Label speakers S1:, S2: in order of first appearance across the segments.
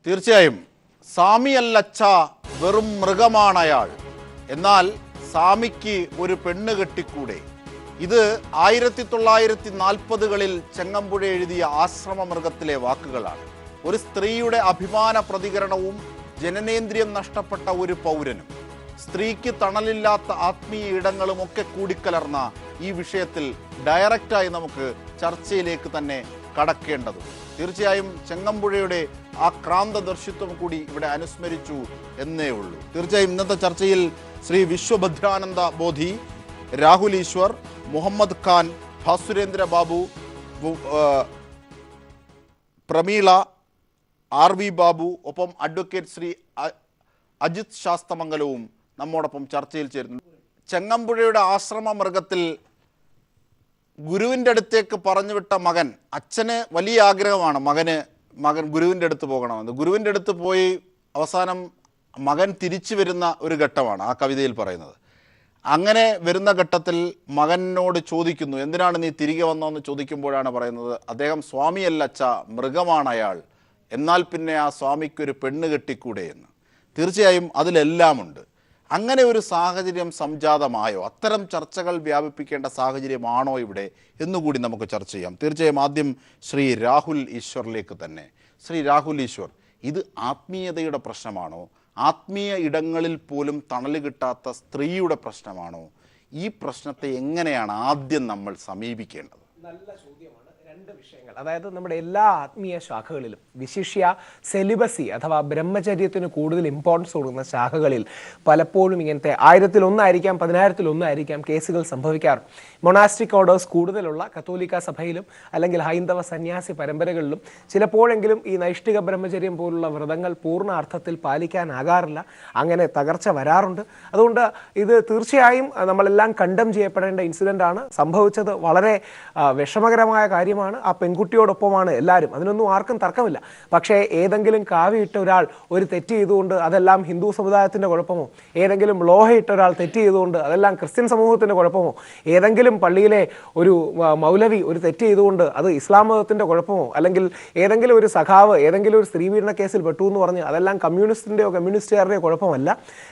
S1: തീർച്ചയായും സ്വാമിയല്ലച്ച വെറും മൃഗമാണയാൾ. എന്നാൽ സ്വാമിക്ക് ഒരു പെണ്ണ് കെട്ടിക്കൂടെ? ഇത് 1940കളിൽ ചെങ്ങമ്പുഴ എഴുതിയ ആശ്രമ മൃഗത്തിലെ വാക്കുകളാണ്. ഒരു സ്ത്രീയുടെ അഭിമാന പ്രതികരണവും ജനനേന്ദ്രിയം നഷ്ടപ്പെട്ട ഒരു പൗരനും സ്ത്രീക്ക് തണലില്ലാത്ത ആത്മീയ ഇടങ്ങളുമൊക്കെ കൂടിക്കലർന്ന ഈ വിഷയത്തിൽ ഡയറക്റ്റായി നമുക്ക് ചർച്ചയിലേക്ക് തന്നെ കടക്കേണ്ടതുണ്ട്. തീർച്ചയായും ചെങ്ങമ്പുഴയുടെ ആ ക്രാന്തദർശിത്വം കൂടി ഇവിടെ അനുസ്മരിച്ചു എന്നേ ഉള്ളൂ. തീർച്ചയായും ഇന്നത്തെ ചർച്ചയിൽ ശ്രീ വിശ്വഭദ്രാനന്ദ ബോധി, രാഹുൽ ഈശ്വർ, മുഹമ്മദ് ഖാൻ, ഭാസുരേന്ദ്ര ബാബു, പ്രമീള, RV ബാബു, ഒപ്പം അഡ്വക്കേറ്റ് ശ്രീ അജിത് ശാസ്തമംഗലവും നമ്മോടൊപ്പം ചർച്ചയിൽ ചേരുന്നു. ചെങ്ങമ്പുഴയുടെ ആശ്രമ മൃഗത്തിൽ ഗുരുവിൻ്റെ അടുത്തേക്ക് പറഞ്ഞു വിട്ട മകൻ, അച്ഛന് വലിയ ആഗ്രഹമാണ് മകൻ ഗുരുവിൻ്റെ അടുത്ത് പോകണമെന്ന്. ഗുരുവിൻ്റെ അടുത്ത് പോയി അവസാനം മകൻ തിരിച്ചു വരുന്ന ഒരു ഘട്ടമാണ് ആ കവിതയിൽ പറയുന്നത്. അങ്ങനെ വരുന്ന ഘട്ടത്തിൽ മകനോട് ചോദിക്കുന്നു, എന്തിനാണ് നീ തിരികെ വന്നതെന്ന് ചോദിക്കുമ്പോഴാണ് പറയുന്നത്, അദ്ദേഹം സ്വാമിയല്ലച്ച മൃഗമാണ് അയാൾ, എന്നാൽ പിന്നെ ആ സ്വാമിക്കൊരു പെണ്ണ് കെട്ടിക്കൂടെ എന്ന്. തീർച്ചയായും അതിലെല്ലാമുണ്ട്. അങ്ങനെ ഒരു സാഹചര്യം സംജാതമായോ? അത്തരം ചർച്ചകൾ വ്യാപിപ്പിക്കേണ്ട സാഹചര്യമാണോ ഇവിടെ എന്നുകൂടി നമുക്ക് ചർച്ച ചെയ്യാം. തീർച്ചയായും ആദ്യം ശ്രീ രാഹുൽ ഈശ്വറിലേക്ക് തന്നെ. ശ്രീ രാഹുൽ ഈശ്വർ, ഇത് ആത്മീയതയുടെ പ്രശ്നമാണോ? ആത്മീയ ഇടങ്ങളിൽ പോലും തണൽ കിട്ടാത്ത സ്ത്രീയുടെ പ്രശ്നമാണോ? ഈ പ്രശ്നത്തെ എങ്ങനെയാണ് ആദ്യം നമ്മൾ സമീപിക്കേണ്ടത്?
S2: നല്ല ചോദ്യമാണ്. രണ്ട് വിഷയങ്ങൾ, അതായത് നമ്മുടെ എല്ലാ ആത്മീയ ശാഖകളിലും, വിശിഷ്യ സെലിബസി അഥവാ ബ്രഹ്മചര്യത്തിന് കൂടുതൽ ഇമ്പോർട്ടൻസ് കൊടുക്കുന്ന ശാഖകളിൽ പലപ്പോഴും ഇങ്ങനത്തെ 1001 10,001 കേസുകൾ സംഭവിക്കാറുണ്ട്. മൊണാസ്റ്റിക് ഓർഡേഴ്സ് കൂടുതലുള്ള കത്തോലിക്ക സഭയിലും അല്ലെങ്കിൽ ഹൈന്ദവ സന്യാസി പരമ്പരകളിലും ചിലപ്പോഴെങ്കിലും ഈ നൈഷ്ഠിക ബ്രഹ്മചര്യം പോലുള്ള വ്രതങ്ങൾ പൂർണ്ണ അർത്ഥത്തിൽ പാലിക്കാനാകാറില്ല. അങ്ങനെ തകർച്ച വരാറുണ്ട്. അതുകൊണ്ട് ഇത് തീർച്ചയായും നമ്മളെല്ലാം കണ്ടം ചെയ്യപ്പെടേണ്ട ഇൻസിഡൻ്റ് ആണ്. സംഭവിച്ചത് വളരെ വിഷമകരമായ കാര്യമാണ്. ആ പെൺകുട്ടിയോടൊപ്പമാണ് എല്ലാവരും, അതിനൊന്നും ആർക്കും തർക്കമില്ല. പക്ഷേ ഏതെങ്കിലും കാവിയിട്ട ഒരാൾ ഒരു തെറ്റ് ചെയ്തുകൊണ്ട് അതെല്ലാം ഹിന്ദു സമുദായത്തിൻ്റെ കുഴപ്പമോ? ഏതെങ്കിലും ലോഹയിട്ട ഒരാൾ തെറ്റ് ചെയ്തുകൊണ്ട് അതെല്ലാം ക്രിസ്ത്യൻ സമൂഹത്തിൻ്റെ കുഴപ്പമോ? ഏതെങ്കിലും പള്ളിയിലെ ഒരു മൗലവി ഒരു തെറ്റ് ചെയ്തുകൊണ്ട് അത് ഇസ്ലാം മതത്തിൻ്റെ കുഴപ്പമോ? അല്ലെങ്കിൽ ഏതെങ്കിലും ഒരു സഖാവ് ഏതെങ്കിലും ഒരു സ്ത്രീപീഡന കേസിൽ പെട്ടു എന്ന് പറഞ്ഞ് അതെല്ലാം കമ്മ്യൂണിസ്റ്റിൻ്റെയോ കമ്മ്യൂണിസ്റ്റുകാരുടെയോ കുഴപ്പമല്ല.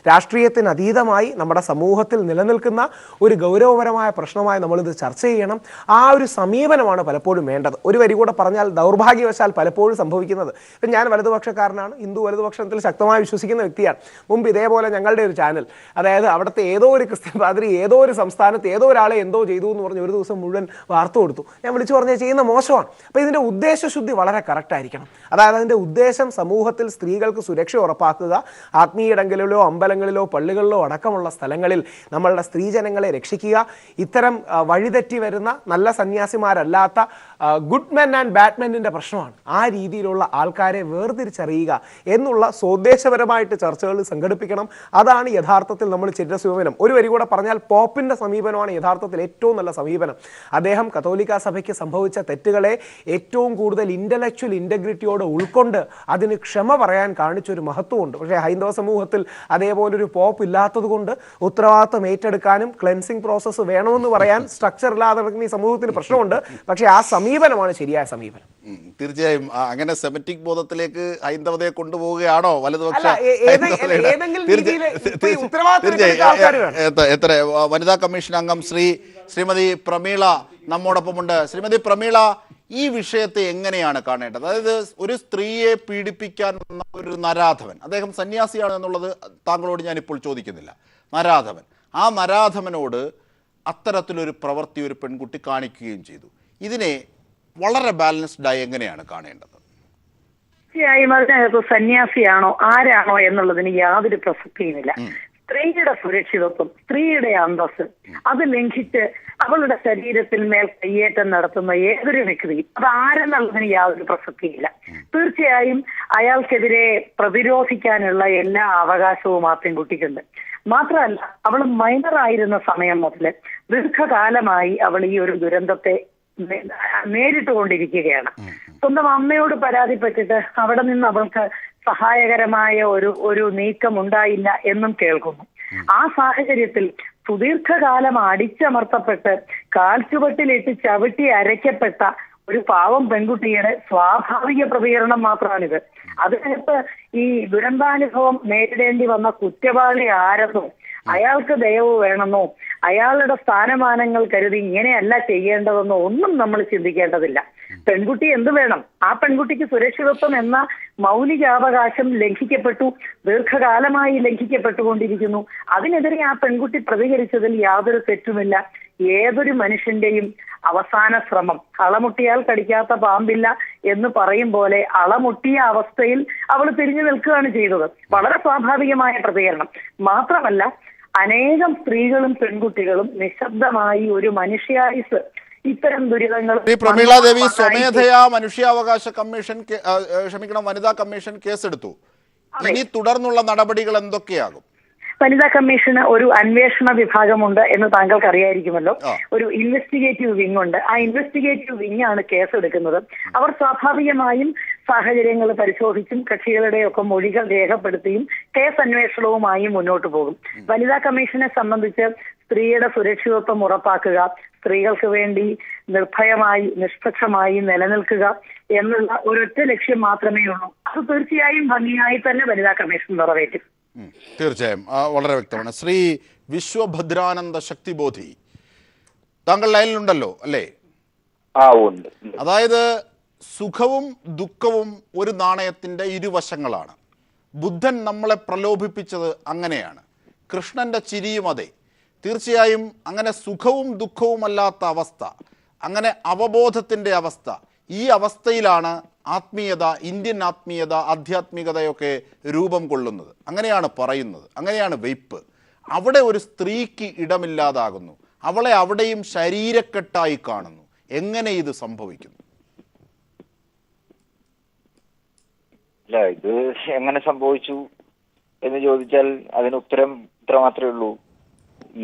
S2: രാഷ്ട്രീയത്തിന് അതീതമായി നമ്മുടെ സമൂഹത്തിൽ നിലനിൽക്കുന്ന ഒരു ഗൗരവപരമായ പ്രശ്നമായി നമ്മളിത് ചർച്ച ചെയ്യണം. ആ ഒരു സമീപനമാണ് പലപ്പോഴും വേണ്ടത്. ഒരു വരി കൂടെ പറഞ്ഞാൽ, ദൗർഭാഗ്യവശാൽ പലപ്പോഴും സംഭവിക്കുന്നത്, ഇപ്പം ഞാൻ വലതുപക്ഷക്കാരനാണ്, ഹിന്ദു വലതുപക്ഷത്തിൽ ശക്തമായി വിശ്വസിക്കുന്ന വ്യക്തിയാണ്. മുമ്പ് ഇതേപോലെ ഞങ്ങളുടെ ഒരു ചാനൽ, അതായത് അവിടുത്തെ ഏതോ ഒരു ക്രിസ്ത്യൻ പാദ്രി ഏതോ ഒരു സംസ്ഥാനത്ത് ഏതോ ഒരാളെ എന്തോ ചെയ്തു എന്ന് പറഞ്ഞ് ഒരു ദിവസം മുഴുവൻ വാർത്ത കൊടുത്തു. ഞാൻ വിളിച്ചു പറഞ്ഞാൽ ചെയ്യുന്ന മോശമാണ്. അപ്പോൾ ഇതിൻ്റെ ഉദ്ദേശശുദ്ധി വളരെ കറക്റ്റായിരിക്കണം. അതായത് അതിൻ്റെ ഉദ്ദേശം സമൂഹത്തിൽ സ്ത്രീകൾക്ക് സുരക്ഷ ഉറപ്പാക്കുക, ആത്മീയ ഇടങ്ങളിലോ അമ്പലങ്ങളിലോ പള്ളികളിലോ അടക്കമുള്ള സ്ഥലങ്ങളിൽ നമ്മളുടെ സ്ത്രീജനങ്ങളെ രക്ഷിക്കുക. ഇത്തരം വഴിതെറ്റി വരുന്ന നല്ല സന്യാസിമാരല്ലാത്ത ഗുഡ് മെൻ ആൻഡ് ബാഡ് മെന്നിൻ്റെ പ്രശ്നമാണ്. ആ രീതിയിലുള്ള ആൾക്കാരെ വേർതിരിച്ചറിയുക എന്നുള്ള സ്വദേശപരമായിട്ട് ചർച്ചകൾ സംഘടിപ്പിക്കണം. അതാണ് യഥാർത്ഥത്തിൽ നമ്മൾ ചെയ്ത സമീപനം. ഒരു വരി കൂടെ പറഞ്ഞാൽ, പോപ്പിൻ്റെ സമീപനമാണ് യഥാർത്ഥത്തിൽ ഏറ്റവും നല്ല സമീപനം. അദ്ദേഹം കത്തോലിക്ക സഭയ്ക്ക് സംഭവിച്ച തെറ്റുകളെ ഏറ്റവും കൂടുതൽ ഇൻ്റലക്ച്വൽ ഇൻ്റഗ്രിറ്റിയോടെ ഉൾക്കൊണ്ട് അതിന് ക്ഷമ പറയാൻ കാണിച്ചൊരു മഹത്വമുണ്ട്. പക്ഷേ ഹൈന്ദവ സമൂഹത്തിൽ അതേപോലൊരു പോപ്പ് ഇല്ലാത്തത് കൊണ്ട് ഉത്തരവാദിത്വം ഏറ്റെടുക്കാനും ക്ലെൻസിങ് പ്രോസസ്സ് വേണമെന്ന് പറയാൻ സ്ട്രക്ചർ ഇല്ലാതെ ഈ സമൂഹത്തിന് പ്രശ്നമുണ്ട്. പക്ഷേ ആ സമീപനമാണ് ശരിയായ സമീപനം.
S1: തീർച്ചയായും അങ്ങനെ സെമറ്റിക് ബോധത്തിലേക്ക് ഹൈന്ദവതയെ കൊണ്ടുപോവുകയാണോ വലതുപക്ഷ? എത്ര വനിതാ കമ്മീഷൻ അംഗം ശ്രീമതി പ്രമീള നമ്മോടൊപ്പമുണ്ട്. ശ്രീമതി പ്രമീള, ഈ വിഷയത്തെ എങ്ങനെയാണ് കാണേണ്ടത്? അതായത് ഒരു സ്ത്രീയെ പീഡിപ്പിക്കാൻ വന്ന ഒരു നരാധവൻ, അദ്ദേഹം സന്യാസിയാണ് എന്നുള്ളത് താങ്കളോട് ഞാനിപ്പോൾ ചോദിക്കുന്നില്ല, നരാധവൻ, ആ നരാധവനോട് അത്തരത്തിലൊരു പ്രവൃത്തി ഒരു പെൺകുട്ടി കാണിക്കുകയും ചെയ്തു. ഇതിനെ വളരെ ബാലൻസ്ഡായി എങ്ങനെയാണ് കാണേണ്ടത്?
S3: തീർച്ചയായും അതിനകത്ത് സന്യാസിയാണോ ആരാണോ എന്നുള്ളതിന് യാതൊരു പ്രസക്തിയുമില്ല. സ്ത്രീയുടെ സുരക്ഷിതത്വം, സ്ത്രീയുടെ അന്തസ്സ്, അത് ലംഘിച്ച് അവളുടെ ശരീരത്തിൽ മേൽ കയ്യേറ്റം നടത്തുന്ന ഏതൊരു വ്യക്തിയും അത് ആരെന്നുള്ളതിന് യാതൊരു പ്രസക്തിയില്ല. തീർച്ചയായും അയാൾക്കെതിരെ പ്രതിരോധിക്കാനുള്ള എല്ലാ അവകാശവും ആ പെൺകുട്ടിക്കുണ്ട്. മാത്രമല്ല, അവൾ മൈനറായിരുന്ന സമയം മുതൽ ദീർഘകാലമായി അവൾ ഈ ഒരു ദുരന്തത്തെ നേരിട്ടുകൊണ്ടിരിക്കുകയാണ്. സ്വന്തം അമ്മയോട് പരാതിപ്പെട്ടിട്ട് അവിടെ നിന്ന് അവൾക്ക് സഹായകരമായ ഒരു നീക്കം ഉണ്ടായില്ല എന്നും കേൾക്കുന്നു. ആ സാഹചര്യത്തിൽ സുദീർഘകാലം അടിച്ചമർത്തപ്പെട്ട് കാൽച്ചുവട്ടിലിട്ട് ചവിട്ടി അരയ്ക്കപ്പെട്ട ഒരു പാവം പെൺകുട്ടിയുടെ സ്വാഭാവിക പ്രതികരണം മാത്രമാണിത്. അതിനകത്ത് ഈ ദുരന്താനുഭവം നേരിടേണ്ടി വന്ന കുറ്റവാളി ആരെന്നോ അയാൾക്ക് ദയവ് വേണമെന്നോ അയാളുടെ സ്ഥാനമാനങ്ങൾ കരുതി ഇങ്ങനെയല്ല ചെയ്യേണ്ടതെന്നോ ഒന്നും നമ്മൾ ചിന്തിക്കേണ്ടതില്ല. പെൺകുട്ടി എന്ത് വേണം? ആ പെൺകുട്ടിക്ക് സുരക്ഷിതത്വം എന്ന മൗലികാവകാശം ലംഘിക്കപ്പെട്ടു, ദീർഘകാലമായി ലംഘിക്കപ്പെട്ടുകൊണ്ടിരിക്കുന്നു. അതിനെതിരെ ആ പെൺകുട്ടി പ്രതികരിച്ചതിൽ യാതൊരു തെറ്റുമില്ല. ഏതൊരു മനുഷ്യന്റെയും അവസാന ശ്രമം, അളമുട്ടിയാൽ കടിക്കാത്ത പാമ്പില്ല എന്ന് പറയും പോലെ അളമുട്ടിയ അവസ്ഥയിൽ അവൾ തിരിഞ്ഞു നിൽക്കുകയാണ് ചെയ്തത്. വളരെ സ്വാഭാവികമായ പ്രതികരണം മാത്രമല്ല, അനേകം സ്ത്രീകളും പെൺകുട്ടികളും നിശബ്ദമായി ഒരു മനുഷ്യായുസ് ഇത്തരം ദുരിതങ്ങൾ.
S1: പ്രമീള ദേവി സ്വമേധയാ മനുഷ്യാവകാശ കമ്മീഷൻ വനിതാ കമ്മീഷൻ കേസെടുത്തു. ഇനി തുടർന്നുള്ള നടപടികൾ എന്തൊക്കെയാകും?
S3: വനിതാ കമ്മീഷന് ഒരു അന്വേഷണ വിഭാഗമുണ്ട് എന്ന് താങ്കൾക്ക് അറിയായിരിക്കുമല്ലോ. ഒരു ഇൻവെസ്റ്റിഗേറ്റീവ് വിങ് ഉണ്ട്. ആ ഇൻവെസ്റ്റിഗേറ്റീവ് വിങ് ആണ് കേസെടുക്കുന്നത്. അവർ സ്വാഭാവികമായും സാഹചര്യങ്ങൾ പരിശോധിച്ചും കക്ഷികളുടെയൊക്കെ മൊഴികൾ രേഖപ്പെടുത്തിയും കേസ് അന്വേഷണവുമായി മുന്നോട്ട് പോകും. വനിതാ കമ്മീഷനെ സംബന്ധിച്ച് സ്ത്രീയുടെ സുരക്ഷിതത്വം ഉറപ്പാക്കുക, സ്ത്രീകൾക്ക് വേണ്ടി നിർഭയമായി നിഷ്പക്ഷമായി നിലനിൽക്കുക എന്നുള്ള ഒരൊറ്റ ലക്ഷ്യം മാത്രമേ ഉള്ളൂ. അത് തീർച്ചയായും ഭംഗിയായി തന്നെ വനിതാ കമ്മീഷൻ നിറവേറ്റും.
S1: തീർച്ചയായും വളരെ വ്യക്തമാണ്. ശ്രീ വിശ്വഭദ്രാനന്ദ ശക്തിബോധി, താങ്കൾ ലൈനിലുണ്ടല്ലോ അല്ലേ? അതായത് സുഖവും ദുഃഖവും ഒരു നാണയത്തിൻ്റെ ഇരുവശങ്ങളാണ്. ബുദ്ധൻ നമ്മളെ പ്രലോഭിപ്പിച്ചത് അങ്ങനെയാണ്. കൃഷ്ണന്റെ ചിരിയും അതെ. തീർച്ചയായും അങ്ങനെ സുഖവും ദുഃഖവുമല്ലാത്ത അവസ്ഥ, അങ്ങനെ അവബോധത്തിൻ്റെ അവസ്ഥ, ഈ അവസ്ഥയിലാണ് ആത്മീയത, ഇന്ത്യൻ ആത്മീയത, ആധ്യാത്മികതയൊക്കെ രൂപം കൊള്ളുന്നത്. അങ്ങനെയാണ് പറയുന്നത്, അങ്ങനെയാണ് വെയ്പ്പ്. അവിടെ ഒരു സ്ത്രീക്ക് ഇടമില്ലാതാകുന്നു. അവളെ അവിടെയും ശരീരക്കെട്ടായി കാണുന്നു. എങ്ങനെ ഇത് സംഭവിക്കുന്നു?
S4: അല്ല, ഇത് എങ്ങനെ സംഭവിച്ചു എന്ന് ചോദിച്ചാൽ അതിന് ഉത്തരം ഇത്ര മാത്രമേ ഉള്ളൂ.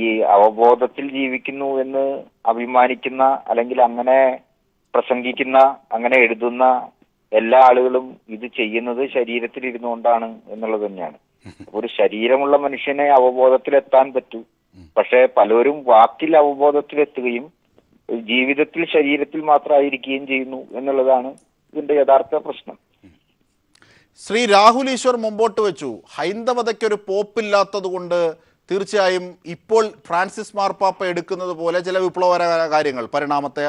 S4: ഈ അവബോധത്തിൽ ജീവിക്കുന്നു എന്ന് അഭിമാനിക്കുന്ന, അല്ലെങ്കിൽ അങ്ങനെ പ്രസംഗിക്കുന്ന, അങ്ങനെ എഴുതുന്ന എല്ലാ ആളുകളും ഇത് ചെയ്യുന്നത് ശരീരത്തിൽ ഇരുന്നുകൊണ്ടാണ് എന്നുള്ളത് തന്നെയാണ്. ഒരു ശരീരമുള്ള മനുഷ്യനെ അവബോധത്തിലെത്താൻ പറ്റൂ. പക്ഷെ പലരും വാക്കിൽ അവബോധത്തിലെത്തുകയും ജീവിതത്തിൽ ശരീരത്തിൽ മാത്രമായിരിക്കുകയും ചെയ്യുന്നു എന്നുള്ളതാണ് ഇതിന്റെ യഥാർത്ഥ പ്രശ്നം.
S1: ശ്രീ രാഹുൽ ഈശ്വർ മുമ്പോട്ട് വെച്ചു, ഹൈന്ദവതയ്ക്കൊരു പോപ്പില്ലാത്തത് കൊണ്ട് തീർച്ചയായും ഇപ്പോൾ ഫ്രാൻസിസ് മാർപ്പാപ്പ എടുക്കുന്നത് പോലെ ചില വിപ്ലവകര കാര്യങ്ങൾ, പരിണാമത്തെ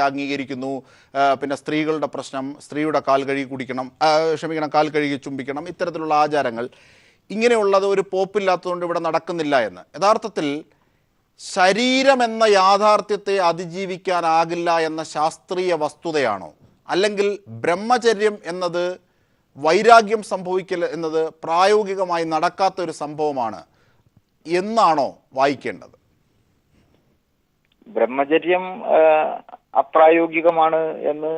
S1: അംഗീകരിക്കുന്നു, പിന്നെ സ്ത്രീകളുടെ പ്രശ്നം, സ്ത്രീയുടെ കാൽ കഴുകി കുടിക്കണം, കാൽ കഴുകി ചുംബിക്കണം, ഇത്തരത്തിലുള്ള ആചാരങ്ങൾ, ഇങ്ങനെയുള്ളത് ഒരു പോപ്പില്ലാത്തതുകൊണ്ട് ഇവിടെ നടക്കുന്നില്ല എന്ന്. യഥാർത്ഥത്തിൽ ശരീരമെന്ന യാഥാർത്ഥ്യത്തെ അതിജീവിക്കാനാകില്ല എന്ന ശാസ്ത്രീയ വസ്തുതയാണോ, അല്ലെങ്കിൽ ബ്രഹ്മചര്യം എന്നത് വൈരാഗ്യം സംഭവിക്കൽ എന്നത് പ്രായോഗികമായി നടക്കാത്ത ഒരു സംഭവമാണ് എന്നാണോ വായിക്കേണ്ടത്?
S4: ബ്രഹ്മചര്യം അപ്രായോഗികമാണ് എന്ന്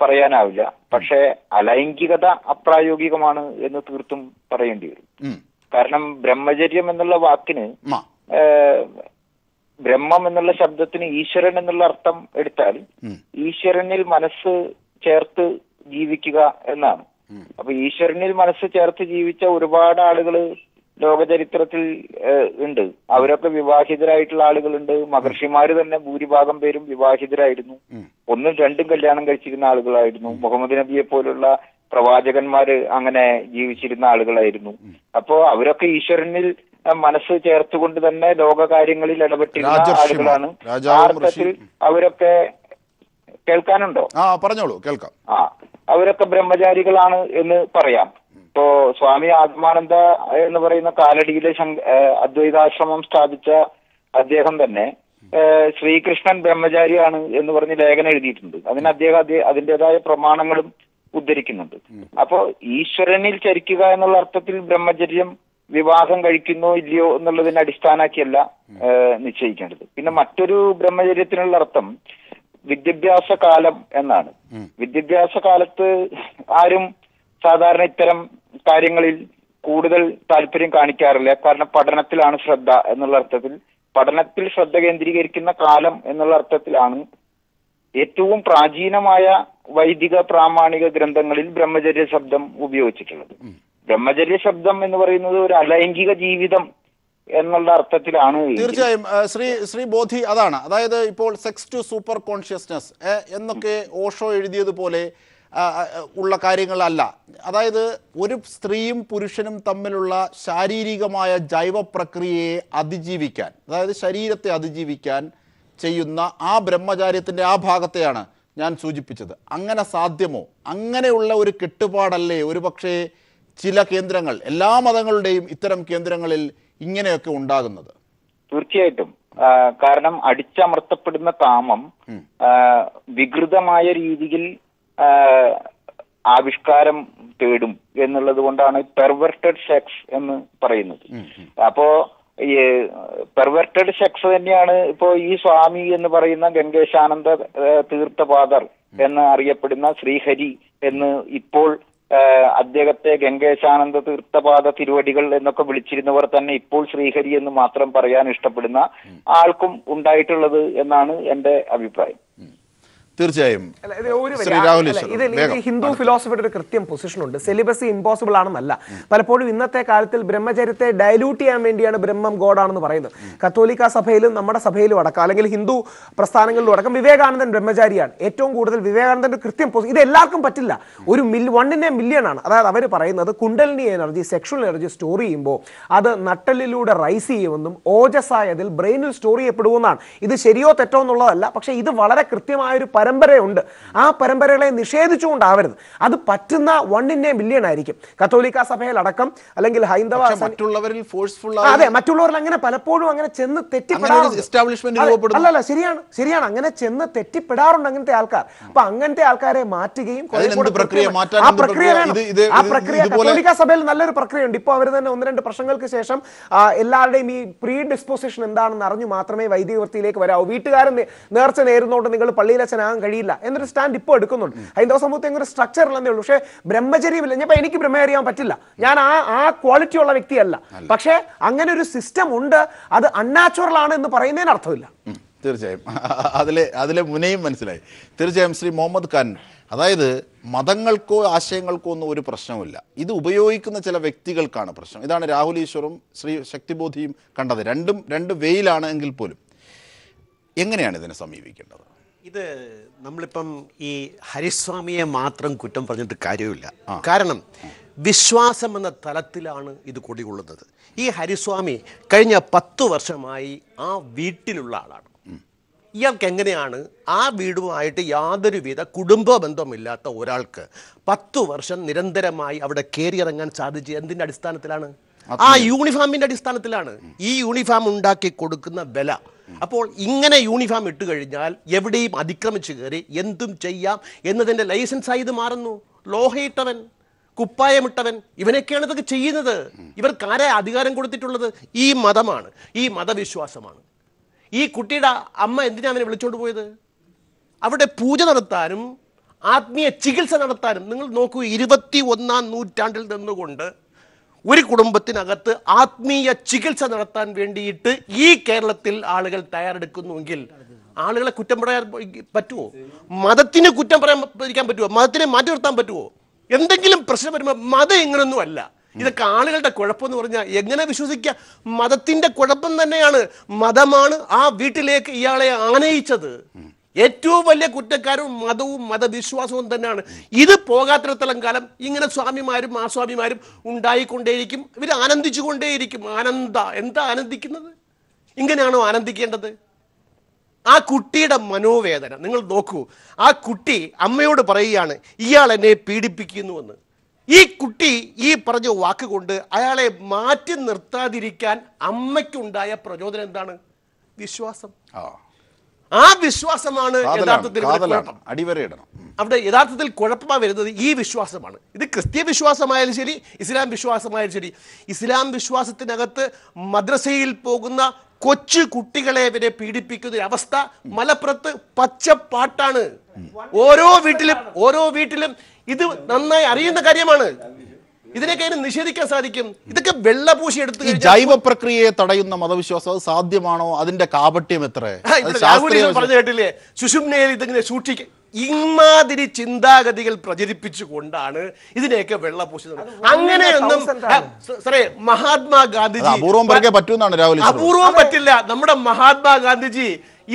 S4: പറയാനാവില്ല. പക്ഷെ അലൈംഗികത അപ്രായോഗികമാണ് എന്ന് തീർത്തും പറയേണ്ടി വരും. കാരണം ബ്രഹ്മചര്യം എന്നുള്ള വാക്കിന്, ബ്രഹ്മം എന്നുള്ള ശബ്ദത്തിന് ഈശ്വരൻ എന്നുള്ള അർത്ഥം എടുത്താൽ ഈശ്വരനിൽ മനസ്സ് ചേർത്ത് ജീവിക്കുക എന്നാണ്. അപ്പൊ ഈശ്വരനിൽ മനസ്സ് ചേർത്ത് ജീവിച്ച ഒരുപാട് ആളുകൾ ലോകചരിത്രത്തിൽ ഉണ്ട്. അവരൊക്കെ വിവാഹിതരായിട്ടുള്ള ആളുകളുണ്ട്. മഹർഷിമാര് തന്നെ ഭൂരിഭാഗം പേരും വിവാഹിതരായിരുന്നു. ഒന്നും രണ്ടും കല്യാണം കഴിച്ചിരുന്ന ആളുകളായിരുന്നു. മുഹമ്മദ് നബിയെ പോലുള്ള പ്രവാചകന്മാര് അങ്ങനെ ജീവിച്ചിരുന്ന ആളുകളായിരുന്നു. അപ്പോ അവരൊക്കെ ഈശ്വരനിൽ മനസ്സ് ചേർത്തുകൊണ്ട് തന്നെ ലോകകാര്യങ്ങളിൽ ഇടപെട്ടിരുന്ന ആളുകളാണ്. യഥാർത്ഥത്തിൽ അവരൊക്കെ കേൾക്കാനുണ്ടോ?
S1: പറഞ്ഞോളൂ, കേൾക്കാം.
S4: അവരൊക്കെ ബ്രഹ്മചാരികളാണ് എന്ന് പറയാം. ഇപ്പോ സ്വാമി ആത്മാനന്ദ എന്ന് പറയുന്ന കാലടിയിലെ അദ്വൈതാശ്രമം സ്ഥാപിച്ച അദ്ദേഹം തന്നെ ശ്രീകൃഷ്ണൻ ബ്രഹ്മചാരിയാണ് എന്ന് പറഞ്ഞ് ലേഖനം എഴുതിയിട്ടുണ്ട്. അതിന് അദ്ദേഹം അതിൻ്റെതായ പ്രമാണങ്ങളും ഉദ്ധരിക്കുന്നുണ്ട്. അപ്പോ ഈശ്വരനിൽ ചരിക്കുക എന്നുള്ള അർത്ഥത്തിൽ ബ്രഹ്മചര്യം വിവാഹം കഴിക്കുന്നോ ഇല്ലയോ എന്നുള്ളതിനെ അടിസ്ഥാനാക്കിയല്ല നിശ്ചയിക്കേണ്ടത്. പിന്നെ മറ്റൊരു ബ്രഹ്മചര്യത്തിനുള്ള അർത്ഥം വിദ്യാഭ്യാസ കാലം എന്നാണ്. വിദ്യാഭ്യാസ കാലത്ത് ആരും സാധാരണ ഇത്തരം കാര്യങ്ങളിൽ കൂടുതൽ താല്പര്യം കാണിക്കാറില്ല. കാരണം പഠനത്തിലാണ് ശ്രദ്ധ എന്നുള്ള അർത്ഥത്തിൽ, പഠനത്തിൽ ശ്രദ്ധ കേന്ദ്രീകരിക്കുന്ന കാലം എന്നുള്ള അർത്ഥത്തിലാണ് ഏറ്റവും പ്രാചീനമായ വൈദിക പ്രാമാണിക ഗ്രന്ഥങ്ങളിൽ ബ്രഹ്മചര്യ ശബ്ദം ഉപയോഗിച്ചിട്ടുള്ളത്. ബ്രഹ്മചര്യ ശബ്ദം എന്ന് പറയുന്നത് ഒരു അലൈംഗിക ജീവിതം എന്നുള്ള അർത്ഥത്തിലാണ്.
S1: തീർച്ചയായും ശ്രീ ബോധി അതാണ്, അതായത് ഇപ്പോൾ സെക്സ് ടു സൂപ്പർ കോൺഷ്യസ്നെസ് എന്നൊക്കെ ഓഷോ എഴുതിയതുപോലെ ഉള്ള കാര്യങ്ങളല്ല. അതായത് ഒരു സ്ത്രീയും പുരുഷനും തമ്മിലുള്ള ശാരീരികമായ ജൈവ പ്രക്രിയയെ അതിജീവിക്കാൻ, അതായത് ശരീരത്തെ അതിജീവിക്കാൻ ചെയ്യുന്ന ആ ബ്രഹ്മചാര്യത്തിൻ്റെ ആ ഭാഗത്തെയാണ് ഞാൻ സൂചിപ്പിച്ചത്. അങ്ങനെ സാധ്യമോ? അങ്ങനെയുള്ള ഒരു കെട്ടുപാടല്ലേ ഒരുപക്ഷേ ചില കേന്ദ്രങ്ങൾ, എല്ലാ മതങ്ങളുടെയും ഇത്തരം കേന്ദ്രങ്ങളിൽ ഇങ്ങനെയൊക്കെ ഉണ്ടാകുന്നത്?
S4: തീർച്ചയായിട്ടും. കാരണം അടിച്ചമർത്തപ്പെടുന്ന കാമം വികൃതമായ രീതിയിൽ ആവിഷ്കാരം തേടും എന്നുള്ളത് കൊണ്ടാണ് പെർവെർട്ടഡ് സെക്സ് എന്ന് പറയുന്നത്. അപ്പോ ഈ പെർവെർട്ടഡ് സെക്സ് തന്നെയാണ് ഇപ്പോ ഈ സ്വാമി എന്ന് പറയുന്ന ഗംഗേശാനന്ദ തീർത്ഥപാദർ എന്ന് അറിയപ്പെടുന്ന ശ്രീഹരി എന്ന് ഇപ്പോൾ അദ്ദേഹത്തെ ഗംഗേശാനന്ദ തീർത്ഥപാദ തിരുവടികൾ എന്നൊക്കെ വിളിച്ചിരുന്നവർ തന്നെ ഇപ്പോൾ ശ്രീഹരി എന്ന് മാത്രം പറയാൻ ഇഷ്ടപ്പെടുന്ന ആൾക്കും ഉണ്ടായിട്ടുള്ളത് എന്നാണ് എന്റെ അഭിപ്രായം.
S1: തീർച്ചയായും
S2: ഹിന്ദു ഫിലോസഫിയുടെ ഒരു കൃത്യം പൊസിഷൻ ഉണ്ട്. സെലിബസി ഇമ്പോസിബിൾ ആണെന്നല്ല. പലപ്പോഴും ഇന്നത്തെ കാലത്തിൽ ബ്രഹ്മചര്യത്തെ ഡയലൂട്ട് ചെയ്യാൻ വേണ്ടിയാണ് ബ്രഹ്മം ഗോഡാണെന്ന് പറയുന്നത്. കത്തോലിക്ക സഭയിലും നമ്മുടെ സഭയിലും അടക്കം, അല്ലെങ്കിൽ ഹിന്ദു പ്രസ്ഥാനങ്ങളിലും അടക്കം വിവേകാനന്ദൻ ബ്രഹ്മചാരിയാണ്. ഏറ്റവും കൂടുതൽ വിവേകാനന്ദന്റെ കൃത്യം ഇത് എല്ലാവർക്കും പറ്റില്ല. ഒരു 1 മില്യൺ ആണ്. അതായത് അവർ പറയുന്നത് kundalini energy, sexual energy store ചെയ്യുമ്പോൾ അത് നട്ടലിലൂടെ റൈസ് ചെയ്യുമെന്നും ഓജസ്സായതിൽ ബ്രെയിനിൽ സ്റ്റോർ ചെയ്യപ്പെടുമെന്നാണ്. ഇത് ശരിയോ തെറ്റോ എന്നുള്ളതല്ല, പക്ഷേ ഇത് വളരെ കൃത്യമായൊരു പരമ്പരയുണ്ട്. ആ പരമ്പരകളെ നിഷേധിച്ചുകൊണ്ടാവരുത്. അത് പറ്റുന്ന 1 മില്യൺ ആയിരിക്കും. കത്തോലിക്ക സഭയിൽ അടക്കം, അല്ലെങ്കിൽ ഹൈന്ദവ
S1: മറ്റുള്ളവരിൽ ഫോഴ്സ്ഫുൾ,
S2: അതെ, മറ്റുള്ളവരിൽ അങ്ങനെ പലപ്പോഴും അങ്ങനെ ചെന്ന് തെറ്റിപ്പെടാറുണ്ട്. അല്ലല്ല, ശരിയാണ്, അങ്ങനെ ചെന്ന് തെറ്റിപ്പെടാറുണ്ട് അങ്ങനത്തെ ആൾക്കാർ. അപ്പൊ അങ്ങനത്തെ ആൾക്കാരെ മാറ്റുകയും ആ പ്രക്രിയ വേണം. ആ പ്രക്രിയ കത്തോലിക്ക സഭയിൽ നല്ലൊരു പ്രക്രിയ ഉണ്ട്. ഇപ്പൊ അവർ തന്നെ 1-2 പ്രശ്നങ്ങൾക്ക് ശേഷം എല്ലാവരുടെയും ഈ പ്രീ ഡിസ്പോസിഷൻ എന്താണെന്ന് അറിഞ്ഞു മാത്രമേ വൈദിക വൃത്തിയിലേക്ക് വരാവൂ. വീട്ടുകാരൻ നേർച്ച നേരുന്നോണ്ട് നിങ്ങൾ പള്ളിയിലച്ഛനാകാൻ കഴിയില്ല എന്നൊരു സ്റ്റാൻഡ് ഇപ്പോൾ എടുക്കുന്നുണ്ട്. ഹൈന്ദവ സമൂഹത്തെ ഒരു സ്ട്രക്ചർ ഇല്ലെന്നേ ഉള്ളൂ. പക്ഷേ ബ്രഹ്മചര്യമില്ല. ഞാൻ എനിക്ക് ബ്രഹ്മചര്യം പറ്റില്ല, ഞാൻ ആ ക്വാളിറ്റി ഉള്ള വ്യക്തിയല്ല. പക്ഷേ അങ്ങനെ ഒരു സിസ്റ്റം ഉണ്ട്, അത് അൺനാച്ചുറൽ ആണ് എന്ന് പറയുന്നതിന് അർത്ഥമില്ല.
S1: തീർച്ചയായും അതിലെ മുനയും മനസ്സിലായി. തീർച്ചയായും ശ്രീ മുഹമ്മദ് ഖാൻ, അതായത് മതങ്ങൾക്കോ ആശയങ്ങൾക്കോ ഒന്നും ഒരു പ്രശ്നമില്ല, ഇത് ഉപയോഗിക്കുന്ന ചില വ്യക്തികൾക്കാണ് പ്രശ്നം. ഇതാണ് രാഹുൽ ഈശ്വറും ശ്രീ ശക്തിബോധിയും കണ്ടത്. രണ്ട് വെയിലാണ് എങ്കിൽ പോലും എങ്ങനെയാണ് ഇതിനെ സമീപിക്കേണ്ടത്?
S5: ഇത് നമ്മളിപ്പം ഈ ഹരിസ്വാമിയെ മാത്രം കുറ്റം പറഞ്ഞിട്ട് കാര്യമില്ല. കാരണം വിശ്വാസം എന്ന തലത്തിലാണ് ഇത് കൊടികൊള്ളുന്നത്. ഈ ഹരിസ്വാമി കഴിഞ്ഞ 10 വർഷമായി ആ വീട്ടിലുള്ള ആളാണ്. ഇയാൾക്ക് എങ്ങനെയാണ് ആ വീടുമായിട്ട് യാതൊരുവിധ കുടുംബ ബന്ധമില്ലാത്ത ഒരാൾക്ക് 10 വർഷം നിരന്തരമായി അവിടെ കയറിയിറങ്ങാൻ സാധിച്ചത്? എന്തിൻ്റെ അടിസ്ഥാനത്തിലാണ്? ആ യൂണിഫോമിൻ്റെ അടിസ്ഥാനത്തിലാണ്. ഈ യൂണിഫോം ഉണ്ടാക്കി കൊടുക്കുന്ന വില. അപ്പോൾ ഇങ്ങനെ യൂണിഫോം ഇട്ട് കഴിഞ്ഞാൽ എവിടെയും അതിക്രമിച്ച് കയറി എന്തും ചെയ്യാം എന്നതിൻ്റെ ലൈസൻസായി ഇത് മാറുന്നു. ലോഹയിട്ടവൻ, കുപ്പായമിട്ടവൻ, ഇവനൊക്കെയാണ് ഇതൊക്കെ ചെയ്യുന്നത്. ഇവർക്ക് ആരെ അധികാരം കൊടുത്തിട്ടുള്ളത്? ഈ മതമാണ്, ഈ മതവിശ്വാസമാണ്. ഈ കുട്ടിയുടെ അമ്മ എന്തിനാ അവനെ വിളിച്ചോണ്ട് പോയത്? അവിടെ പൂജ നടത്താനും ആത്മീയ ചികിത്സ നടത്താനും. നിങ്ങൾ നോക്കൂ, 21-ാം നൂറ്റാണ്ടിൽ നിന്നുകൊണ്ട് ഒരു കുടുംബത്തിനകത്ത് ആത്മീയ ചികിത്സ നടത്താൻ വേണ്ടിയിട്ട് ഈ കേരളത്തിൽ ആളുകൾ തയ്യാറെടുക്കുന്നുവെങ്കിൽ ആളുകളെ കുറ്റം പറയാൻ പറ്റുമോ? മതത്തിന് കുറ്റം പറയാൻ പറ്റുമോ? മതത്തിനെ മാറ്റി നിർത്താൻ പറ്റുമോ? എന്തെങ്കിലും പ്രശ്നം വരുമ്പോൾ മതം ഇങ്ങനൊന്നും അല്ല. ഇതൊക്കെ ആളുകളുടെ കുഴപ്പമെന്ന് പറഞ്ഞാൽ എങ്ങനെ വിശ്വസിക്കുക? മതത്തിന്റെ കുഴപ്പം തന്നെയാണ്. മതമാണ് ആ വീട്ടിലേക്ക് ഇയാളെ ആനയിച്ചത്. ഏറ്റവും വലിയ കുറ്റക്കാരും മതവും മതവിശ്വാസവും തന്നെയാണ്. ഇത് പോകാത്തിടത്തോളം കാലം ഇങ്ങനെ സ്വാമിമാരും ആസ്വാമിമാരും ഉണ്ടായിക്കൊണ്ടേയിരിക്കും. ഇവർ ആനന്ദിച്ചുകൊണ്ടേയിരിക്കും. എന്താ ആനന്ദിക്കുന്നത്? ഇങ്ങനെയാണോ ആനന്ദിക്കേണ്ടത്? ആ കുട്ടിയുടെ മനോവേദന നിങ്ങൾ നോക്കൂ. ആ കുട്ടി അമ്മയോട് പറയുകയാണ്, ഇയാൾ എന്നെ പീഡിപ്പിക്കുന്നുവെന്ന്. ഈ കുട്ടി ഈ പറഞ്ഞ വാക്കുകൊണ്ട് അയാളെ മാറ്റി നിർത്താതിരിക്കാൻ അമ്മയ്ക്കുണ്ടായ പ്രചോദനം എന്താണ്? വിശ്വാസം. ആ വിശ്വാസമാണ് യഥാർത്ഥത്തിൽ അവിടെ യഥാർത്ഥത്തിൽ കുഴപ്പമായി വരുന്നത്. ഈ വിശ്വാസമാണ്. ഇത് ക്രിസ്ത്യ വിശ്വാസമായാലും ശരി, ഇസ്ലാം വിശ്വാസമായാലും ശരി. ഇസ്ലാം വിശ്വാസത്തിനകത്ത് മദ്രസയിൽ പോകുന്ന കൊച്ചു കുട്ടികളെ വരെ പീഡിപ്പിക്കുന്ന ഒരു അവസ്ഥ മലപ്പുറത്ത് പച്ചപ്പാട്ടാണ്. ഓരോ വീട്ടിലും ഇത് നന്നായി അറിയുന്ന കാര്യമാണ്. ഇതിനൊക്കെ അതിന് നിഷേധിക്കാൻ സാധിക്കും? ഇതൊക്കെ വെള്ളപൂശി എടുത്ത്
S1: ജൈവ പ്രക്രിയയെ തടയുന്ന മതവിശ്വാസം അത് സാധ്യമാണോ? അതിന്റെ കാപട്യം എത്ര?
S5: പറഞ്ഞു കേട്ടില്ലേ, സുഷുമ്നയിൽ ഇതിങ്ങനെ സൂക്ഷിക്കുക. ഇമാതിരി ചിന്താഗതികൾ പ്രചരിപ്പിച്ചുകൊണ്ടാണ് ഇതിനെയൊക്കെ വെള്ളപൂശുന്നത്. അങ്ങനെയൊന്നും സാറേ മഹാത്മാഗാന്ധിജി അപൂർവം പറ്റില്ല. നമ്മുടെ മഹാത്മാഗാന്ധിജി